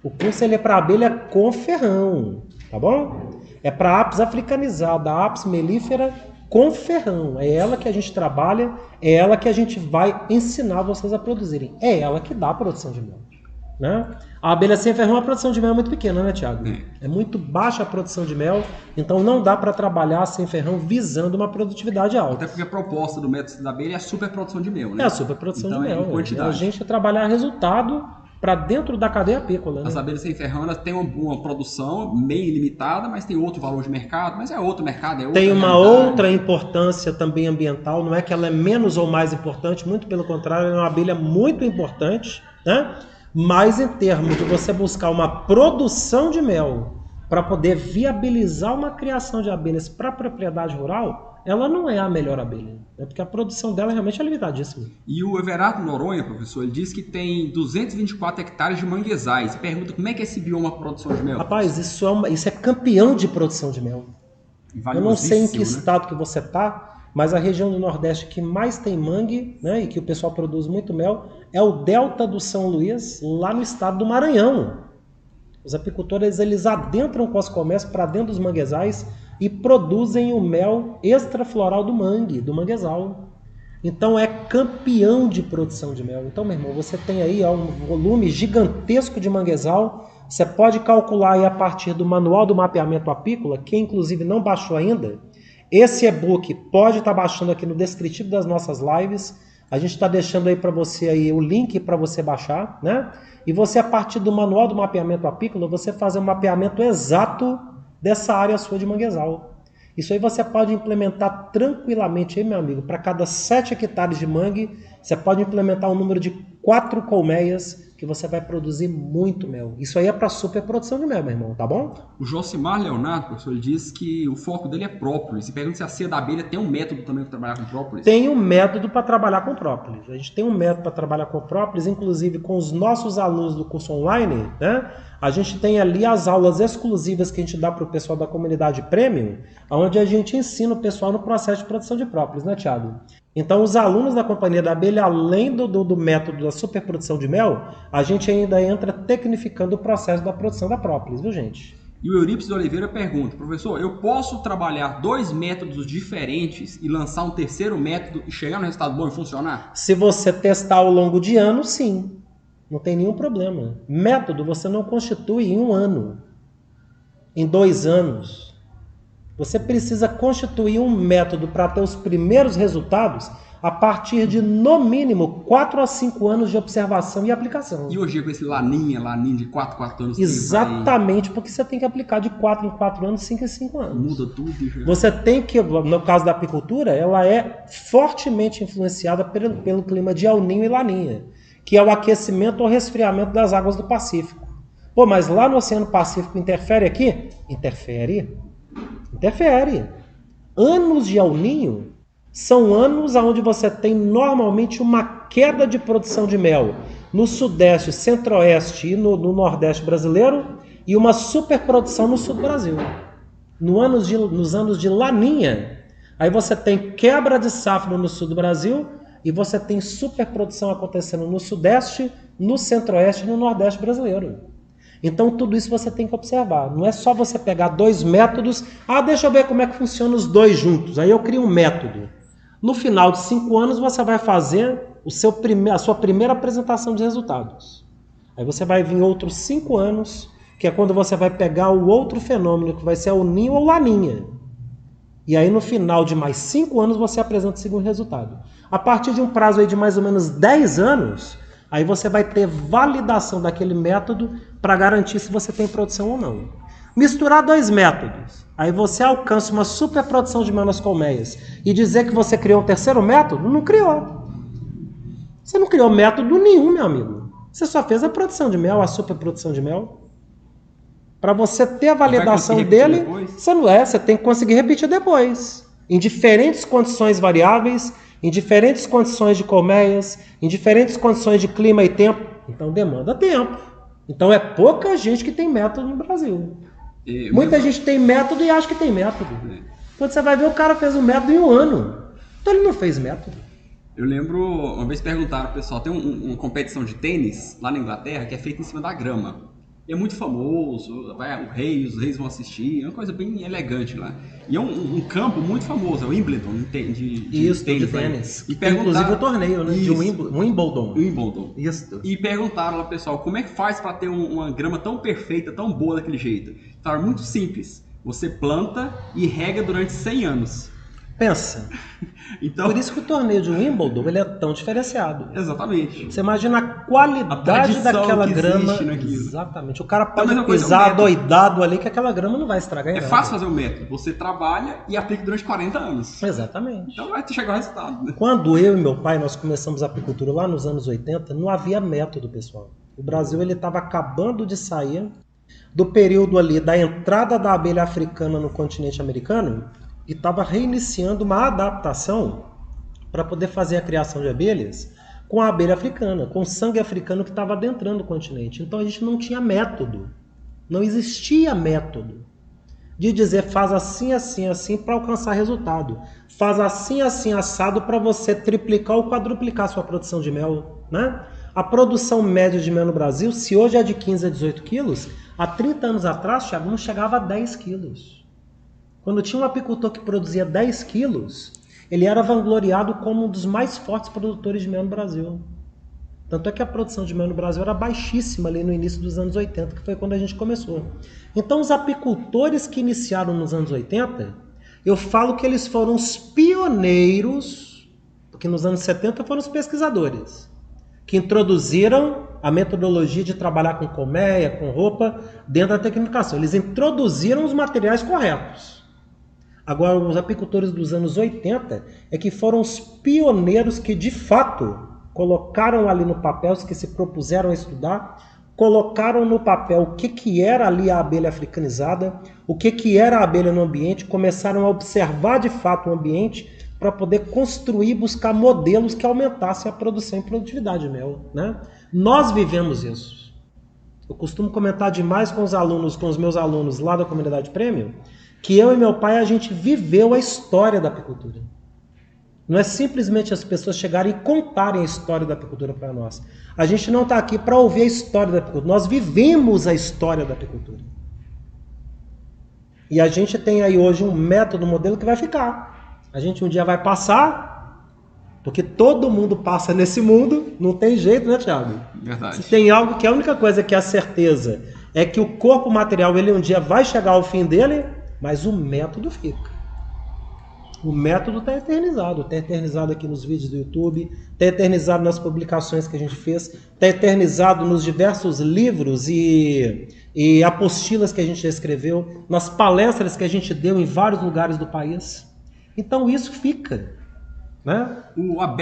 O curso ele é para abelha com ferrão, tá bom? É para apis africanizada, apis melífera com ferrão. É ela que a gente trabalha, é ela que a gente vai ensinar vocês a produzirem. É ela que dá a produção de mel, né? A abelha sem ferrão, a produção de mel é muito pequena, né, Thiago? É muito baixa a produção de mel, então não dá para trabalhar sem ferrão visando uma produtividade alta. Até porque a proposta do método da abelha é a superprodução de mel, né? É a superprodução então, de mel. Em quantidade. É a gente trabalhar resultado para dentro da cadeia apícola. As abelhas sem ferrão elas têm uma produção meio limitada, mas tem outro valor de mercado, mas é outro mercado, é outra Tem uma realidade. outra importância também ambiental, não é que ela é menos ou mais importante, muito pelo contrário, ela é uma abelha muito importante, né? Mas em termos de você buscar uma produção de mel para poder viabilizar uma criação de abelhas para a propriedade rural, ela não é a melhor abelha. É porque a produção dela realmente é limitadíssima. E o Everardo Noronha, professor, ele diz que tem 224 hectares de manguezais. Você pergunta como é que é esse bioma produção de mel? Rapaz, isso é campeão de produção de mel. Eu não sei em que estado que você está, mas a região do Nordeste que mais tem mangue, né, e que o pessoal produz muito mel, é o Delta do São Luís, lá no estado do Maranhão. Os apicultores, eles adentram com as colmeias para dentro dos manguezais e produzem o mel extrafloral do mangue, do manguezal. Então é campeão de produção de mel. Então, meu irmão, você tem aí um volume gigantesco de manguezal. Você pode calcular aí a partir do manual do mapeamento apícola, que inclusive não baixou ainda. Esse e-book pode estar baixando aqui no descritivo das nossas lives. A gente está deixando aí para você aí o link para você baixar, né? E você, a partir do manual do mapeamento apícola, você fazer um mapeamento exato dessa área sua de manguezal. Isso aí você pode implementar tranquilamente, aí, meu amigo, para cada 7 hectares de mangue, você pode implementar um número de 4 colmeias que você vai produzir muito mel. Isso aí é para superprodução de mel, meu irmão, tá bom? O Josimar Leonardo, professor, ele diz que o foco dele é própolis. E pergunta se a ceia da abelha tem um método também para trabalhar com própolis. Tem um método para trabalhar com própolis. A gente tem um método para trabalhar com própolis, inclusive com os nossos alunos do curso online, né? A gente tem ali as aulas exclusivas que a gente dá para o pessoal da comunidade Premium, onde a gente ensina o pessoal no processo de produção de própolis, né, Thiago? Então, os alunos da Companhia da Abelha, além do método da superprodução de mel, a gente ainda entra tecnificando o processo da produção da própolis, viu, gente? E o Eurípides de Oliveira pergunta, professor, eu posso trabalhar 2 métodos diferentes e lançar um terceiro método e chegar no resultado bom e funcionar? Se você testar ao longo de anos, sim. Não tem nenhum problema. Método você não constitui em 1 ano, em 2 anos. Você precisa constituir um método para ter os primeiros resultados a partir de, no mínimo, 4 a 5 anos de observação e aplicação. E hoje com esse laninha de 4 anos... Exatamente, porque você tem que aplicar de 4 em 4 anos, 5 em 5 anos. Muda tudo. Já. Você tem que, no caso da apicultura, ela é fortemente influenciada pelo clima de El Niño e Laninha, que é o aquecimento ou resfriamento das águas do Pacífico. Pô, mas lá no Oceano Pacífico interfere aqui? Interfere. Anos de El Niño são anos onde você tem normalmente uma queda de produção de mel no Sudeste, Centro-Oeste e no Nordeste brasileiro e uma superprodução no Sul do Brasil. Nos anos de Laninha, aí você tem quebra de safra no Sul do Brasil e você tem superprodução acontecendo no Sudeste, no Centro-Oeste e no Nordeste brasileiro. Então tudo isso você tem que observar. Não é só você pegar 2 métodos, deixa eu ver como é que funciona os 2 juntos. Aí eu crio um método. No final de 5 anos você vai fazer a sua primeira apresentação de resultados. Aí você vai vir outros 5 anos, que é quando você vai pegar o outro fenômeno, que vai ser o ninho ou laninha. E aí no final de mais 5 anos você apresenta o segundo resultado. A partir de um prazo aí de mais ou menos 10 anos, aí você vai ter validação daquele método para garantir se você tem produção ou não. Misturar 2 métodos, aí você alcança uma superprodução de mel nas colmeias e dizer que você criou um terceiro método? Não criou. Você não criou método nenhum, meu amigo. Você só fez a produção de mel, a superprodução de mel. Para você ter a validação dele, você tem que conseguir repetir depois. Em diferentes condições variáveis, em diferentes condições de colmeias, em diferentes condições de clima e tempo. Então demanda tempo. Então é pouca gente que tem método no Brasil. Muita gente tem método e acha que tem método. Quando você vai ver, o cara fez um método em 1 ano. Então ele não fez método. Eu lembro, uma vez perguntaram, pessoal, tem uma competição de tênis lá na Inglaterra que é feita em cima da grama. E é muito famoso, os reis vão assistir, é uma coisa bem elegante lá. E é um campo muito famoso, é o Wimbledon, de tênis. E inclusive o torneio, né? De Wimbledon. Isso. E perguntaram lá, pessoal, como é que faz para ter uma grama tão perfeita, tão boa daquele jeito? Falaram, muito simples, você planta e rega durante 100 anos. Pensa. Então, por isso que o torneio de Wimbledon ele é tão diferenciado. Exatamente. Você imagina a qualidade daquela grama. Exatamente. O cara pode pisar doidado ali que aquela grama não vai estragar. É fácil fazer o método. Você trabalha e aplica durante 40 anos. Exatamente. Então vai chegar ao resultado. Né? Quando eu e meu pai nós começamos a apicultura lá nos anos 80, não havia método, pessoal. O Brasil ele estava acabando de sair do período ali da entrada da abelha africana no continente americano. E estava reiniciando uma adaptação para poder fazer a criação de abelhas com a abelha africana, com o sangue africano que estava adentrando o continente. Então a gente não tinha método, não existia método. de dizer faz assim, assim, assim para alcançar resultado. Faz assim, assim, assado para você triplicar ou quadruplicar a sua produção de mel, né? A produção média de mel no Brasil, se hoje é de 15 a 18 quilos, há 30 anos atrás, Thiago, não chegava a 10 quilos. Quando tinha um apicultor que produzia 10 quilos, ele era vangloriado como um dos mais fortes produtores de mel no Brasil. Tanto é que a produção de mel no Brasil era baixíssima ali no início dos anos 80, que foi quando a gente começou. Então os apicultores que iniciaram nos anos 80, eu falo que eles foram os pioneiros, porque nos anos 70 foram os pesquisadores, que introduziram a metodologia de trabalhar com colmeia, com roupa, dentro da tecnificação. Eles introduziram os materiais corretos. Agora, os apicultores dos anos 80 é que foram os pioneiros que, de fato, colocaram ali no papel, os que se propuseram a estudar, colocaram no papel o que era ali a abelha africanizada, o que era a abelha no ambiente, começaram a observar de fato o ambiente para poder construir e buscar modelos que aumentassem a produção e produtividade de mel, né? Nós vivemos isso. Eu costumo comentar demais com os meus alunos lá da comunidade Premium, que eu e meu pai, a gente viveu a história da apicultura. Não é simplesmente as pessoas chegarem e contarem a história da apicultura para nós. A gente não está aqui para ouvir a história da apicultura. Nós vivemos a história da apicultura. E a gente tem aí hoje um método, um modelo que vai ficar. A gente um dia vai passar, porque todo mundo passa nesse mundo, não tem jeito, né, Thiago? Verdade. Se tem algo que a única coisa que é a certeza é que o corpo material, ele um dia vai chegar ao fim dele, mas o método fica. O método está eternizado aqui nos vídeos do YouTube, está eternizado nas publicações que a gente fez, está eternizado nos diversos livros e apostilas que a gente escreveu, nas palestras que a gente deu em vários lugares do país. Então isso fica, né?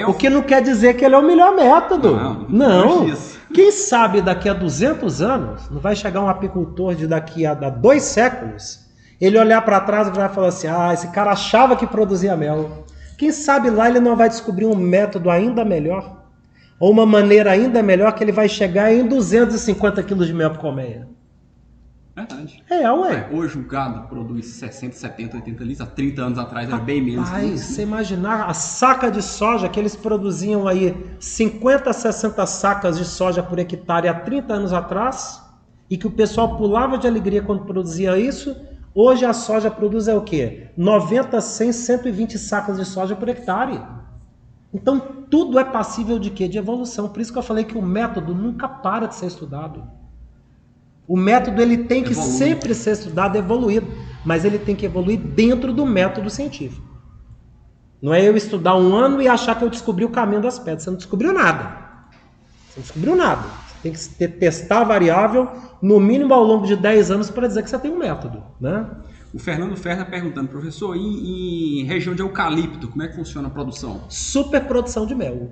O que não quer dizer que ele é o melhor método. Não. Quem sabe daqui a 200 anos, não vai chegar um apicultor de daqui a 2 séculos, ele olhar para trás e vai falar assim, esse cara achava que produzia mel. Quem sabe lá ele não vai descobrir um método ainda melhor, ou uma maneira ainda melhor que ele vai chegar em 250 quilos de mel por colmeia. Verdade. Ué. Hoje o gado produz 60, 70, 80 litros. Há 30 anos atrás era bem menos. Você imaginar a saca de soja que eles produziam aí 50, 60 sacas de soja por hectare há 30 anos atrás, e que o pessoal pulava de alegria quando produzia isso. Hoje a soja produz o quê? 90, 100, 120 sacas de soja por hectare. Então tudo é passível de quê? De evolução. Por isso que eu falei que o método nunca para de ser estudado. O método ele tem que sempre ser estudado, evoluído, mas ele tem que evoluir dentro do método científico. Não é eu estudar um ano e achar que eu descobri o caminho das pedras. Você não descobriu nada. Você não descobriu nada. Você tem que testar a variável no mínimo ao longo de 10 anos para dizer que você tem um método, né? O Fernando Ferra está perguntando, professor, em região de eucalipto, como é que funciona a produção? Superprodução de mel.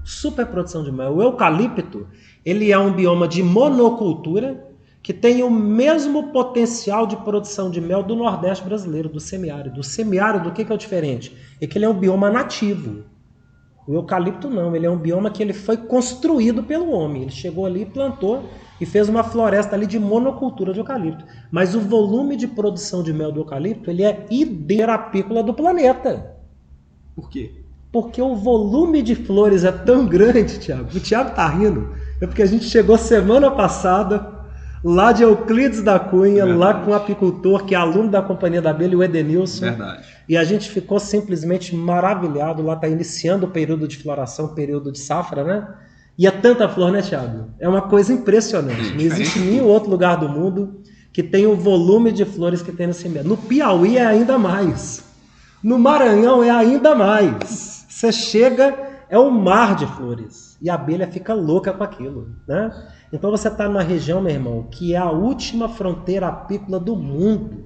Superprodução de mel. O eucalipto, ele é um bioma de monocultura que tem o mesmo potencial de produção de mel do Nordeste brasileiro, do semiárido. O semiárido, o que é o diferente? É que ele é um bioma nativo. O eucalipto não, ele é um bioma que ele foi construído pelo homem. Ele chegou ali, plantou e fez uma floresta ali de monocultura de eucalipto. Mas o volume de produção de mel do eucalipto, ele é hiperapícola do planeta. Por quê? Porque o volume de flores é tão grande, Thiago. O Thiago tá rindo. É porque a gente chegou semana passada lá de Euclides da Cunha, lá com um apicultor que é aluno da Companhia da Abelha, o Edenilson. Verdade. E a gente ficou simplesmente maravilhado. Lá está iniciando o período de floração, período de safra, né? E é tanta flor, né, Thiago? É uma coisa impressionante. Não existe nenhum outro lugar do mundo que tenha o volume de flores que tem nesse mês. No Piauí é ainda mais. No Maranhão é ainda mais. Você chega, é um mar de flores. E a abelha fica louca com aquilo, né? Então você está numa região, meu irmão, que é a última fronteira apícola do mundo.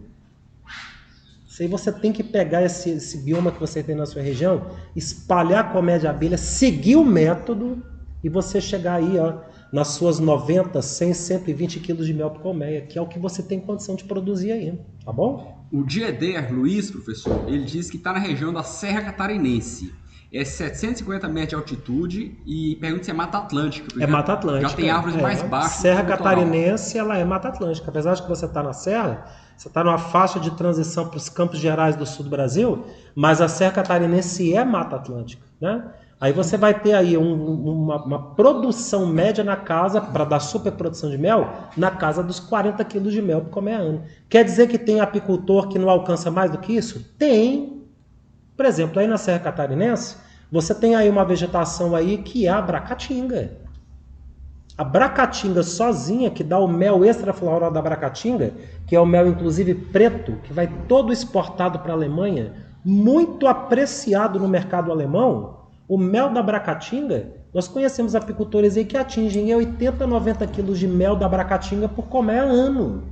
Aí você tem que pegar esse bioma que você tem na sua região, espalhar a colmeia de abelha, seguir o método e você chegar aí, nas suas 90, 100, 120 quilos de mel por colmeia, que é o que você tem condição de produzir aí, tá bom? O Dieder Luiz, professor, ele diz que está na região da Serra Catarinense. É 750 metros de altitude e pergunta se é Mata Atlântica. É Mata Atlântica. Já tem árvores mais baixas. Serra Catarinense, ela é Mata Atlântica. Apesar de que você está na serra, você está numa faixa de transição para os Campos Gerais do sul do Brasil, mas a Serra Catarinense é Mata Atlântica, né? Aí você vai ter aí uma produção média na casa, para dar superprodução de mel, na casa dos 40 quilos de mel por comer ano. Quer dizer que tem apicultor que não alcança mais do que isso? Tem. Por exemplo, aí na Serra Catarinense, você tem aí uma vegetação aí que é a bracatinga. A bracatinga sozinha, que dá o mel extrafloral da bracatinga, que é o mel inclusive preto, que vai todo exportado para a Alemanha, muito apreciado no mercado alemão. O mel da bracatinga, nós conhecemos apicultores aí que atingem 80, 90 quilos de mel da bracatinga por comer ano.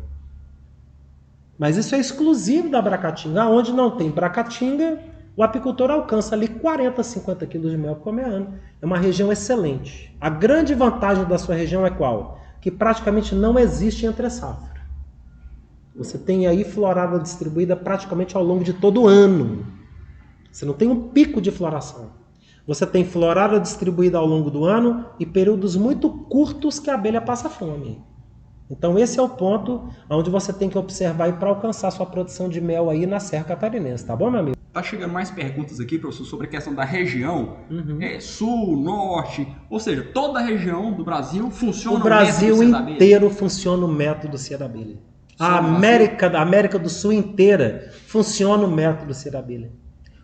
Mas isso é exclusivo da bracatinga. Onde não tem bracatinga, o apicultor alcança ali 40, 50 quilos de mel por comer ano. É uma região excelente. A grande vantagem da sua região é qual? Que praticamente não existe entre-safra. Você tem aí florada distribuída praticamente ao longo de todo o ano. Você não tem um pico de floração. Você tem florada distribuída ao longo do ano e períodos muito curtos que a abelha passa fome. Então esse é o ponto onde você tem que observar para alcançar sua produção de mel aí na Serra Catarinense, tá bom, meu amigo? Tá chegando mais perguntas aqui, professor, sobre a questão da região, sul, norte, ou seja, toda a região do Brasil funciona o Brasil inteiro funciona o método Cia da Abelha. A América do Sul inteira funciona o método Cia da Abelha.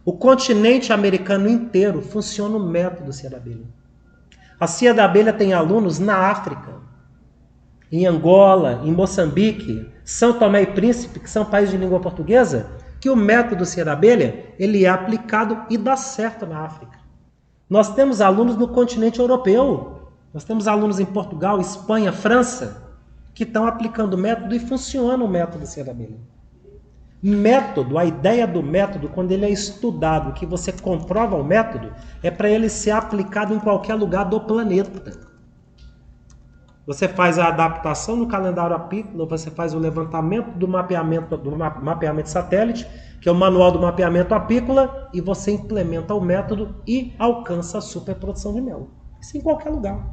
O continente americano inteiro funciona o método Cia da Abelha. A Cia da Abelha tem alunos na África, em Angola, em Moçambique, São Tomé e Príncipe, que são países de língua portuguesa, que o método Cia da Abelha ele é aplicado e dá certo na África. Nós temos alunos no continente europeu, nós temos alunos em Portugal, Espanha, França, que estão aplicando o método e funciona o método Cia da Abelha. Método, a ideia do método, quando ele é estudado, que você comprova o método, é para ele ser aplicado em qualquer lugar do planeta. Você faz a adaptação no calendário apícola, você faz o levantamento do mapeamento satélite, que é o manual do mapeamento apícola, e você implementa o método e alcança a superprodução de mel. Isso em qualquer lugar.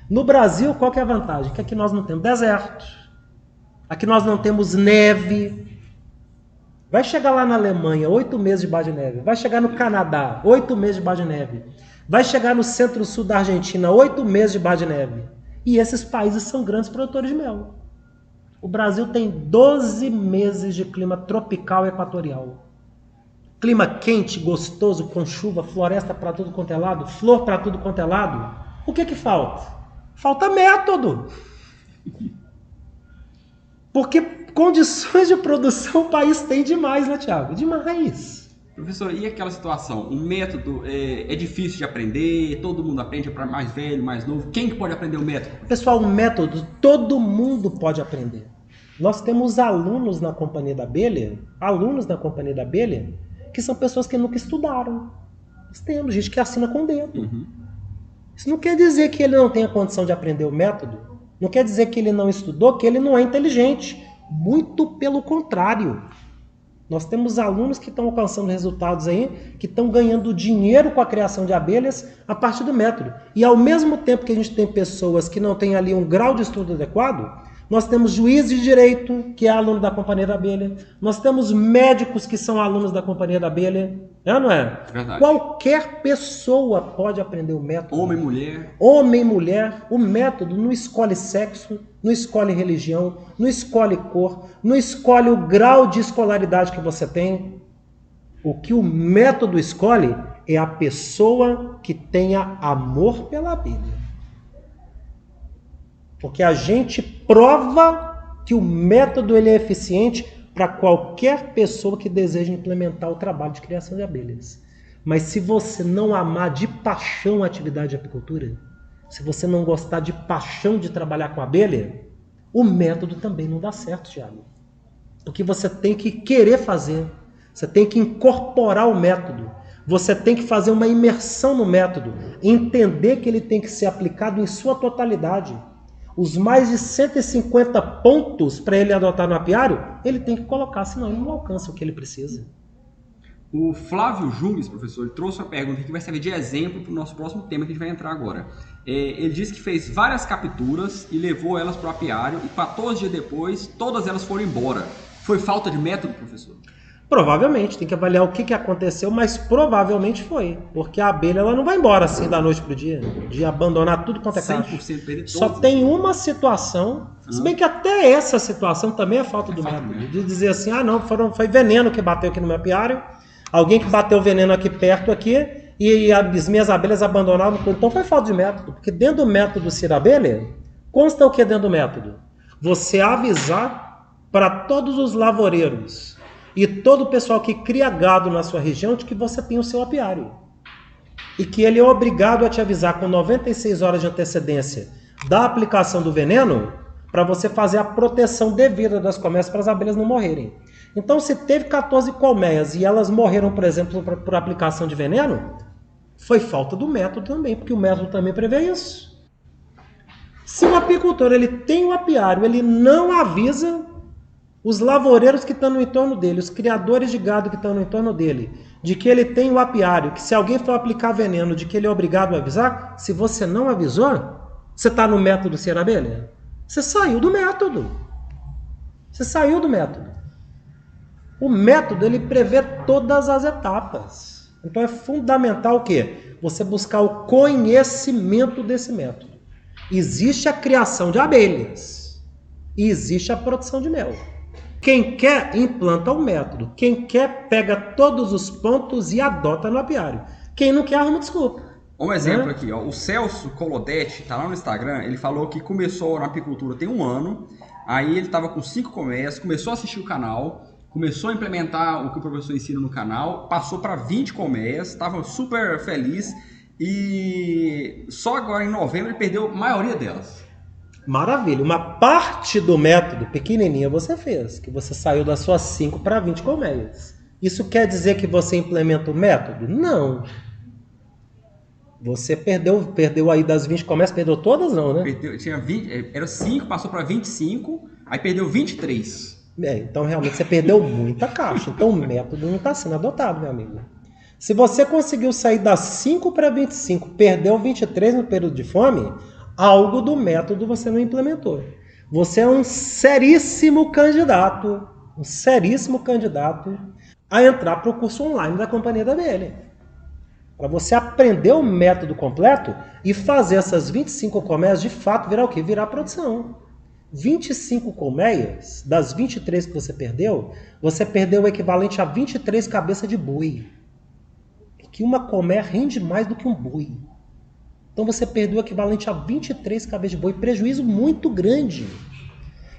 No Brasil, qual que é a vantagem? Que aqui nós não temos deserto, aqui nós não temos neve. Vai chegar lá na Alemanha, 8 meses debaixo de neve. Vai chegar no Canadá, 8 meses debaixo de neve. Vai chegar no centro-sul da Argentina, 8 meses debaixo de neve. E esses países são grandes produtores de mel. O Brasil tem 12 meses de clima tropical e equatorial. Clima quente, gostoso, com chuva, floresta para tudo quanto é lado, flor para tudo quanto é lado. O que falta? Falta método. Porque condições de produção o país tem demais, né, Thiago? Demais. Professor, e aquela situação? O método é difícil de aprender, todo mundo aprende, para mais velho, mais novo. Quem que pode aprender o método? Pessoal, o método todo mundo pode aprender. Nós temos alunos na Companhia da Abelha, que são pessoas que nunca estudaram. Nós temos gente que assina com o dedo. Isso não quer dizer que ele não tenha condição de aprender o método, não quer dizer que ele não estudou, que ele não é inteligente. Muito pelo contrário. Nós temos alunos que estão alcançando resultados aí, que estão ganhando dinheiro com a criação de abelhas a partir do método. E ao mesmo tempo que a gente tem pessoas que não têm ali um grau de estudo adequado, nós temos juiz de direito, que é aluno da Companhia da Abelha. Nós temos médicos que são alunos da Companhia da Abelha. É, não é? Verdade. Qualquer pessoa pode aprender o método. Homem, mulher. Homem, mulher. O método não escolhe sexo, não escolhe religião, não escolhe cor, não escolhe o grau de escolaridade que você tem. O que o método escolhe é a pessoa que tenha amor pela abelha. Porque a gente prova que o método ele é eficiente para qualquer pessoa que deseja implementar o trabalho de criação de abelhas. Mas se você não amar de paixão a atividade de apicultura, se você não gostar de paixão de trabalhar com abelha, o método também não dá certo, Thiago. Porque você tem que querer fazer, você tem que incorporar o método, você tem que fazer uma imersão no método, entender que ele tem que ser aplicado em sua totalidade. Os mais de 150 pontos para ele adotar no apiário, ele tem que colocar, senão ele não alcança o que ele precisa. O Flávio Junges, professor, ele trouxe uma pergunta que vai servir de exemplo para o nosso próximo tema que a gente vai entrar agora. Ele disse que fez várias capturas e levou elas para o apiário e 14 dias depois, todas elas foram embora. Foi falta de método, professor? Provavelmente, tem que avaliar o que aconteceu, mas provavelmente foi. Porque a abelha ela não vai embora assim da noite pro dia, de abandonar tudo quanto é caixa. 100% perder todos. Só tem uma situação, se bem que até essa situação também é falta do método. De dizer assim, ah não, foi veneno que bateu aqui no meu apiário, alguém que bateu veneno aqui perto aqui, e as minhas abelhas abandonaram tudo. Então foi falta de método, porque dentro do método Cira Abelha, consta o que dentro do método? Você avisar para todos os lavoureiros e todo o pessoal que cria gado na sua região de que você tem o seu apiário. E que ele é obrigado a te avisar com 96 horas de antecedência da aplicação do veneno para você fazer a proteção devida das colmeias para as abelhas não morrerem. Então, se teve 14 colmeias e elas morreram, por exemplo, por aplicação de veneno, foi falta do método também, porque o método também prevê isso. Se o apicultor ele tem o apiário, ele não avisa os lavoureiros que estão no entorno dele, os criadores de gado que estão no entorno dele, de que ele tem o apiário, que se alguém for aplicar veneno, de que ele é obrigado a avisar, se você não avisou, você está no método Cira Abelha? Você saiu do método. Você saiu do método. O método, ele prevê todas as etapas. Então é fundamental o quê? Você buscar o conhecimento desse método. Existe a criação de abelhas e existe a produção de mel. Quem quer, implanta o método. Quem quer, pega todos os pontos e adota no apiário. Quem não quer, arruma desculpa. Um exemplo aqui, ó, o Celso Colodetti, tá lá no Instagram, ele falou que começou na apicultura tem um ano, aí ele estava com 5 colmeias, começou a assistir o canal, começou a implementar o que o professor ensina no canal, passou para 20 colmeias, estava super feliz e só agora em novembro ele perdeu a maioria delas. Maravilha, uma parte do método pequenininha você fez, que você saiu das suas 5 para 20 colmeias. Isso quer dizer que você implementa o método? Não. Você perdeu aí das 20 colmeias, perdeu todas não, né? Tinha 20, era 5, passou para 25, aí perdeu 23. Então realmente você perdeu muita caixa. Então o método não está sendo adotado, meu amigo. Se você conseguiu sair das 5 para 25, perdeu 23 no período de fome, algo do método você não implementou. Você é um seríssimo candidato a entrar para o curso online da Companhia da Abelha. Para você aprender o método completo e fazer essas 25 colmeias de fato virar o quê? Virar produção. 25 colmeias, das 23 que você perdeu o equivalente a 23 cabeças de boi. Porque uma colmeia rende mais do que um boi. Então você perdeu o equivalente a 23 cabeças de boi, prejuízo muito grande.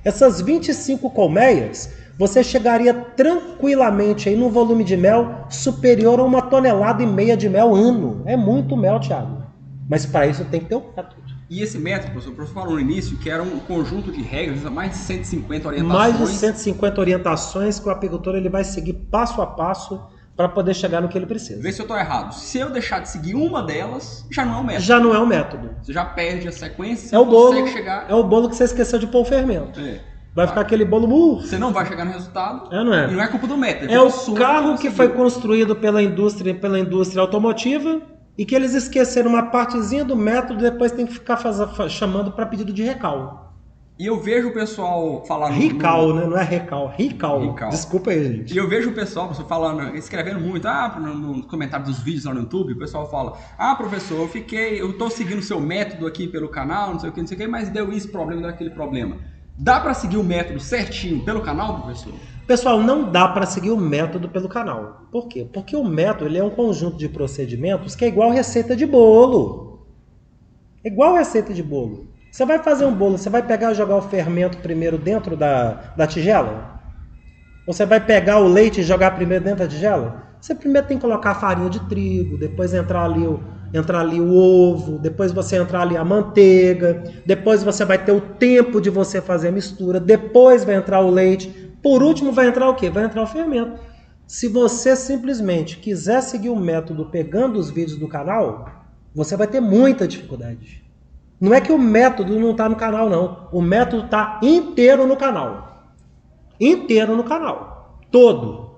Essas 25 colmeias, você chegaria tranquilamente aí num volume de mel superior a 1,5 toneladas de mel ano. É muito mel, Thiago. Mas para isso tem que ter um método. E esse método, o professor falou no início, que era um conjunto de regras, mais de 150 orientações. Mais de 150 orientações que o apicultor ele vai seguir passo a passo para poder chegar no que ele precisa. Vê se eu estou errado. Se eu deixar de seguir uma delas, já não é um método. Já não é um método. Você já perde a sequência, é o bolo, consegue chegar... É o bolo que você esqueceu de pôr o fermento. Vai ficar aquele bolo murro. Você não vai chegar no resultado. Não é. E não é culpa do método. É o carro que foi construído pela indústria automotiva e que eles esqueceram uma partezinha do método e depois tem que ficar chamando para pedido de recal. E eu vejo o pessoal falando... Recal, né? Não é recal. Recal. Desculpa aí, gente. E eu vejo o pessoal falando, escrevendo muito, nos comentários dos vídeos lá no YouTube, o pessoal fala, professor, eu tô seguindo o seu método aqui pelo canal, não sei o que, mas deu esse problema, deu aquele problema. Dá para seguir o método certinho pelo canal, professor? Pessoal, não dá para seguir o método pelo canal. Por quê? Porque o método ele é um conjunto de procedimentos que é igual receita de bolo. É igual receita de bolo. Você vai fazer um bolo, você vai pegar e jogar o fermento primeiro dentro da tigela? Ou você vai pegar o leite e jogar primeiro dentro da tigela? Você primeiro tem que colocar a farinha de trigo, depois entrar ali o ovo, depois você entrar ali a manteiga, depois você vai ter o tempo de você fazer a mistura, depois vai entrar o leite, por último vai entrar o quê? Vai entrar o fermento. Se você simplesmente quiser seguir o método pegando os vídeos do canal, você vai ter muita dificuldade. Não é que o método não está no canal, não. O método está inteiro no canal. Inteiro no canal. Todo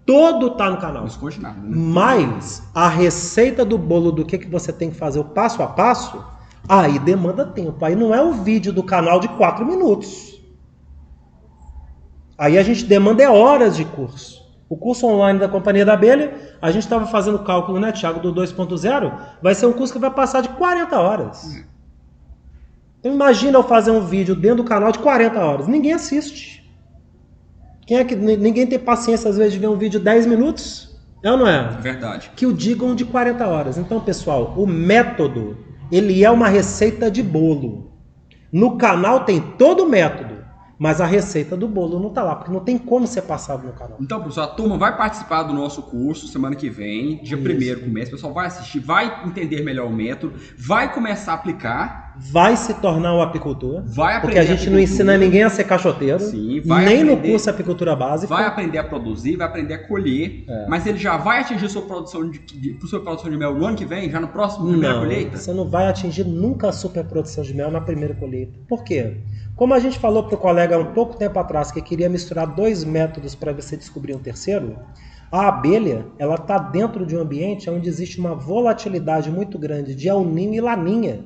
está no canal. Não esconde nada, né? Mas a receita do bolo do que você tem que fazer o passo a passo, aí demanda tempo. Aí não é um vídeo do canal de 4 minutos. Aí a gente demanda horas de curso. O curso online da Companhia da Abelha, a gente estava fazendo cálculo, né, Thiago, do 2.0, vai ser um curso que vai passar de 40 horas. Então imagina eu fazer um vídeo dentro do canal de 40 horas. Ninguém assiste. Ninguém tem paciência, às vezes, de ver um vídeo de 10 minutos? É ou não é? Verdade. Que o digam de 40 horas. Então, pessoal, o método, ele é uma receita de bolo. No canal tem todo o método. Mas a receita do bolo não está lá, porque não tem como ser passado no canal. Então, professor, a turma vai participar do nosso curso semana que vem, dia 1º começa, o pessoal vai assistir, vai entender melhor o método, vai começar a aplicar. Vai se tornar um apicultor. Vai aprender. Porque a gente não ensina ninguém a ser caixoteiro. Sim, nem no curso apicultura básica. Vai aprender a produzir, vai aprender a colher. Mas ele já vai atingir sua produção de mel no ano que vem, já no próximo primeira colheita? Você não vai atingir nunca a superprodução de mel na primeira colheita. Por quê? Como a gente falou para o colega há um pouco tempo atrás que queria misturar 2 métodos para você descobrir um terceiro, a abelha ela está dentro de um ambiente onde existe uma volatilidade muito grande de El Ninho e Laninha.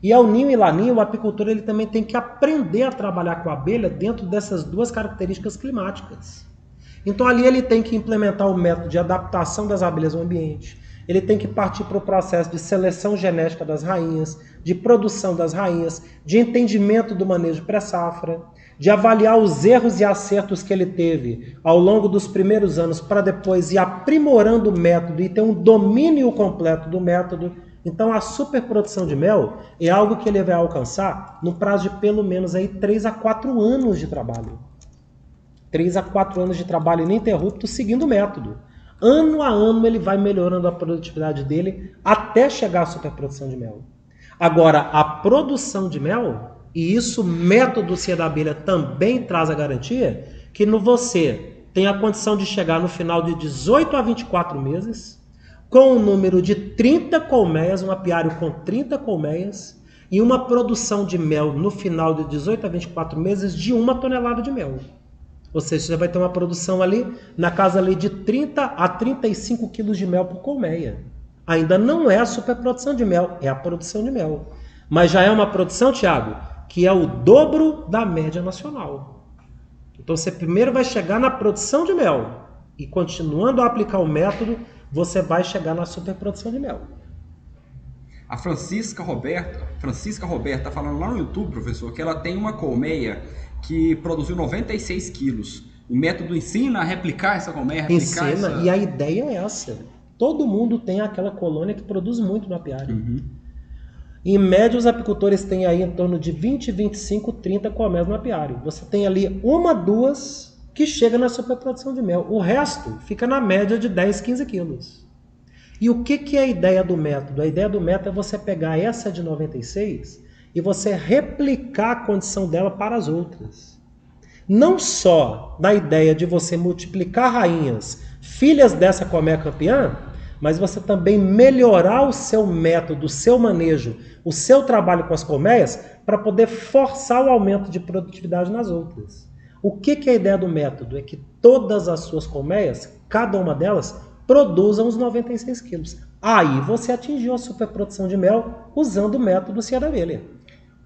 E El Ninho e Laninha, o apicultor ele também tem que aprender a trabalhar com a abelha dentro dessas 2 características climáticas. Então ali ele tem que implementar o método de adaptação das abelhas ao ambiente. Ele tem que partir para o processo de seleção genética das rainhas, de produção das rainhas, de entendimento do manejo pré-safra, de avaliar os erros e acertos que ele teve ao longo dos primeiros anos para depois ir aprimorando o método e ter um domínio completo do método. Então a superprodução de mel é algo que ele vai alcançar no prazo de pelo menos aí 3 a 4 anos de trabalho. 3 a 4 anos de trabalho ininterrupto seguindo o método. Ano a ano ele vai melhorando a produtividade dele até chegar à superprodução de mel. Agora, a produção de mel, e isso o método Cia da Abelha também traz a garantia, que você tem a condição de chegar no final de 18 a 24 meses, com um número de 30 colmeias, um apiário com 30 colmeias, e uma produção de mel no final de 18 a 24 meses de 1 tonelada de mel. Ou seja, você vai ter uma produção ali na casa ali de 30 a 35 quilos de mel por colmeia. Ainda não é a superprodução de mel, é a produção de mel. Mas já é uma produção, Thiago, que é o dobro da média nacional. Então você primeiro vai chegar na produção de mel e continuando a aplicar o método, você vai chegar na superprodução de mel. A Francisca Roberta está falando lá no YouTube, professor, que ela tem uma colmeia que produziu 96 quilos. O método ensina a replicar essa colmeia? Ensina, e a ideia é essa. Todo mundo tem aquela colônia que produz muito no apiário. Em média, os apicultores têm aí em torno de 20, 25, 30 colmeias no apiário. Você tem ali 1, 2 que chega na superprodução de mel. O resto fica na média de 10, 15 quilos. E o que é a ideia do método? A ideia do método é você pegar essa de 96 e você replicar a condição dela para as outras. Não só na ideia de você multiplicar rainhas, filhas dessa colmeia campeã, mas você também melhorar o seu método, o seu manejo, o seu trabalho com as colmeias para poder forçar o aumento de produtividade nas outras. O que é a ideia do método? É que todas as suas colmeias, cada uma delas, produzam os 96 quilos. Aí você atingiu a superprodução de mel usando o método Cia da Abelha.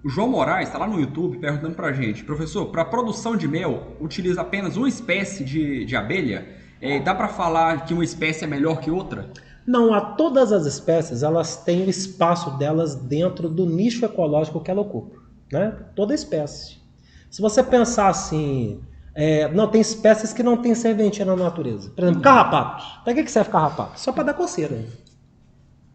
O João Moraes está lá no YouTube perguntando para a gente, professor, para a produção de mel, utiliza apenas uma espécie de abelha? Dá para falar que uma espécie é melhor que outra? Não, todas as espécies elas têm o espaço delas dentro do nicho ecológico que ela ocupa, né? Toda espécie. Se você pensar assim, não tem espécies que não tem serventia na natureza. Por exemplo, carrapato. Para que serve carrapato? Só para dar coceira.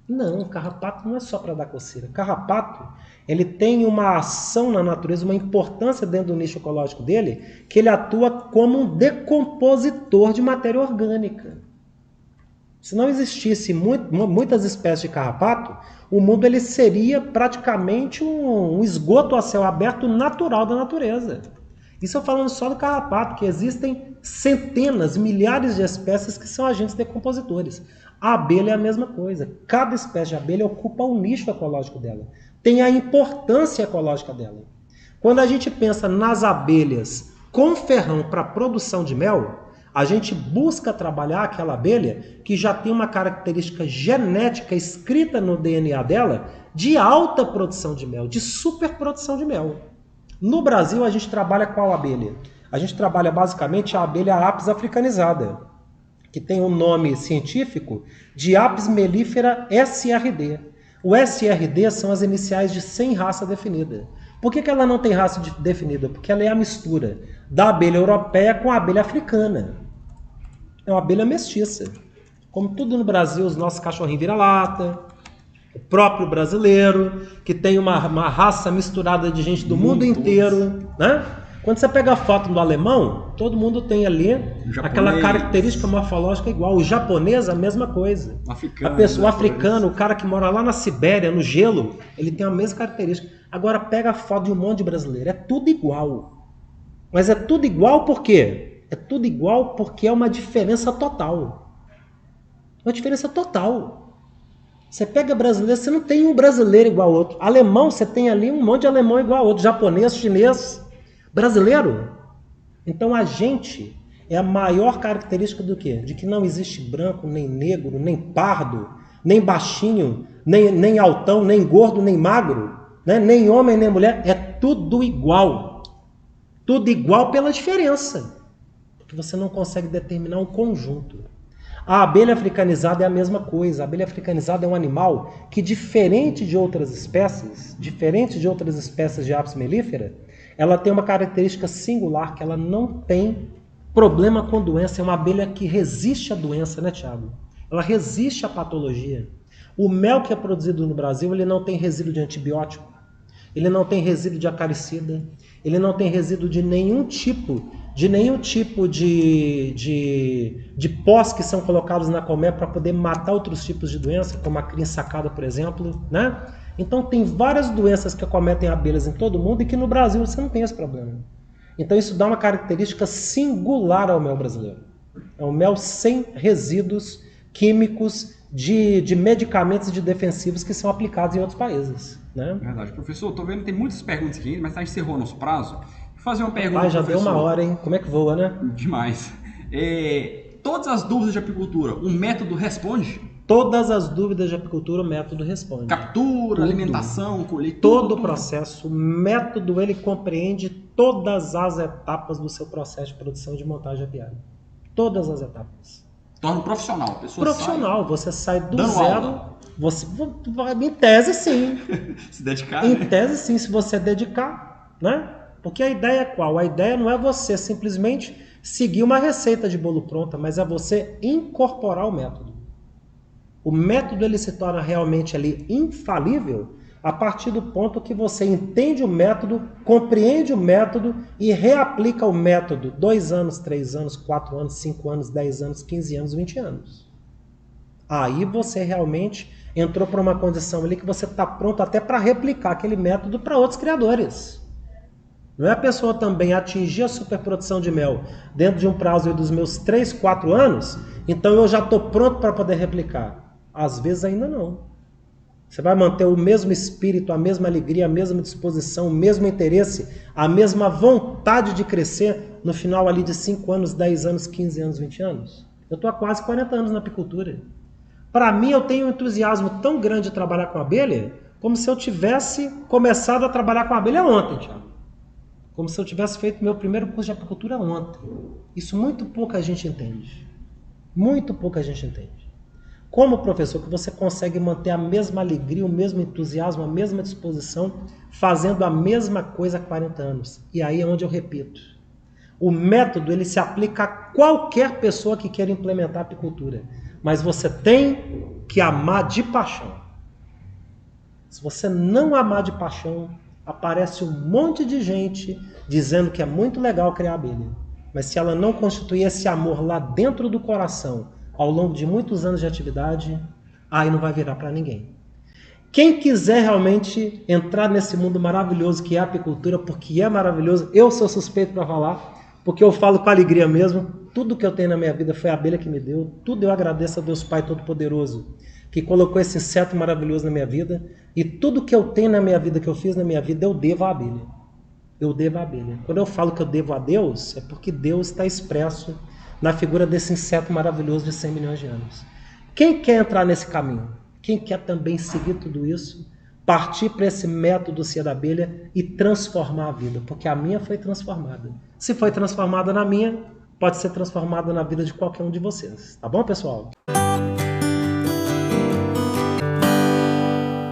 Não, carrapato não é só para dar coceira. Carrapato, ele tem uma ação na natureza, uma importância dentro do nicho ecológico dele, que ele atua como um decompositor de matéria orgânica. Se não existisse muitas espécies de carrapato, o mundo ele seria praticamente um esgoto a céu aberto natural da natureza. Isso eu falando só do carrapato, que existem centenas, milhares de espécies que são agentes decompositores. A abelha é a mesma coisa. Cada espécie de abelha ocupa o nicho ecológico dela. Tem a importância ecológica dela. Quando a gente pensa nas abelhas com ferrão para a produção de mel, a gente busca trabalhar aquela abelha que já tem uma característica genética escrita no DNA dela de alta produção de mel, de superprodução de mel. No Brasil, a gente trabalha qual abelha? A gente trabalha basicamente a abelha Apis africanizada, que tem o nome científico de Apis mellifera SRD. O SRD são as iniciais de sem raça definida. Por que ela não tem raça definida? Porque ela é a mistura da abelha europeia com a abelha africana. É uma abelha mestiça. Como tudo no Brasil, os nossos cachorrinhos vira-lata, o próprio brasileiro, que tem uma raça misturada de gente do mundo inteiro, né? Quando você pega a foto do alemão, todo mundo tem ali aquela característica morfológica igual. O japonês, a mesma coisa. O africano, o cara que mora lá na Sibéria, no gelo, ele tem a mesma característica. Agora pega a foto de um monte de brasileiro, é tudo igual. Mas é tudo igual por quê? É tudo igual porque é uma diferença total. Uma diferença total. Você pega brasileiro, você não tem um brasileiro igual ao outro. Alemão, você tem ali um monte de alemão igual ao outro. Japonês, chinês, brasileiro. Então a gente é a maior característica do quê? De que não existe branco, nem negro, nem pardo, nem baixinho, nem altão, nem gordo, nem magro, né? Nem homem, nem mulher. É tudo igual. Tudo igual pela diferença. Porque você não consegue determinar um conjunto. A abelha africanizada é a mesma coisa. A abelha africanizada é um animal que, diferente de outras espécies de Apis mellifera, ela tem uma característica singular, que ela não tem problema com doença. É uma abelha que resiste à doença, né, Thiago? Ela resiste à patologia. O mel que é produzido no Brasil, ele não tem resíduo de antibiótico, ele não tem resíduo de acaricida, ele não tem resíduo de nenhum tipo de pós que são colocados na colmeia para poder matar outros tipos de doença, como a cria ensacada, por exemplo, né? Então tem várias doenças que acometem abelhas em todo mundo e que no Brasil você não tem esse problema. Então isso dá uma característica singular ao mel brasileiro. É um mel sem resíduos químicos de medicamentos e de defensivos que são aplicados em outros países, né? Verdade. Professor, estou vendo que tem muitas perguntas aqui, mas encerrou nosso prazo. Vou fazer uma pergunta, já professor. deu uma hora, hein? Como é que voa, né? Demais. Todas as dúvidas de apicultura, o método responde? Todas as dúvidas de apicultura, o método responde. Captura, tudo. Alimentação, colheita, todo o processo. O método, ele compreende todas as etapas do seu processo de produção e de montagem apiária. Todas as etapas. Torna profissional. Você sai do zero. Aula. Você vai, em tese, sim. Se dedicar, em tese, sim, se você dedicar, né? Porque a ideia é qual? A ideia não é você simplesmente seguir uma receita de bolo pronta, mas é você incorporar o método. O método, ele se torna realmente ali infalível a partir do ponto que você entende o método, compreende o método e reaplica o método 2 anos, 3 anos, 4 anos, 5 anos, 10 anos, 15 anos, 20 anos. Aí você realmente entrou para uma condição ali que você está pronto até para replicar aquele método para outros criadores. Não é a pessoa também atingir a superprodução de mel dentro de um prazo dos meus 3, 4 anos, então eu já estou pronto para poder replicar. Às vezes ainda não. Você vai manter o mesmo espírito, a mesma alegria, a mesma disposição, o mesmo interesse, a mesma vontade de crescer no final ali de 5 anos, 10 anos, 15 anos, 20 anos? Eu estou há quase 40 anos na apicultura. Para mim, eu tenho um entusiasmo tão grande de trabalhar com abelha, como se eu tivesse começado a trabalhar com abelha ontem, Thiago. Como se eu tivesse feito meu primeiro curso de apicultura ontem. Isso muito pouca gente entende. Muito pouca gente entende. Como professor, que você consegue manter a mesma alegria, o mesmo entusiasmo, a mesma disposição, fazendo a mesma coisa há 40 anos. E aí é onde eu repito. O método, ele se aplica a qualquer pessoa que queira implementar a apicultura. Mas você tem que amar de paixão. Se você não amar de paixão, aparece um monte de gente dizendo que é muito legal criar abelha. Mas se ela não constituir esse amor lá dentro do coração, ao longo de muitos anos de atividade, aí não vai virar para ninguém. Quem quiser realmente entrar nesse mundo maravilhoso que é a apicultura, porque é maravilhoso, eu sou suspeito para falar, porque eu falo com alegria mesmo, tudo que eu tenho na minha vida foi a abelha que me deu, tudo eu agradeço a Deus Pai Todo-Poderoso, que colocou esse inseto maravilhoso na minha vida, e tudo que eu tenho na minha vida, que eu fiz na minha vida, eu devo à abelha. Eu devo à abelha. Quando eu falo que eu devo a Deus, é porque Deus está expresso na figura desse inseto maravilhoso de 100 milhões de anos. Quem quer entrar nesse caminho? Quem quer também seguir tudo isso? partir para esse método Cia da Abelha e transformar a vida, porque a minha foi transformada. Se foi transformada na minha, pode ser transformada na vida de qualquer um de vocês. Tá bom, pessoal?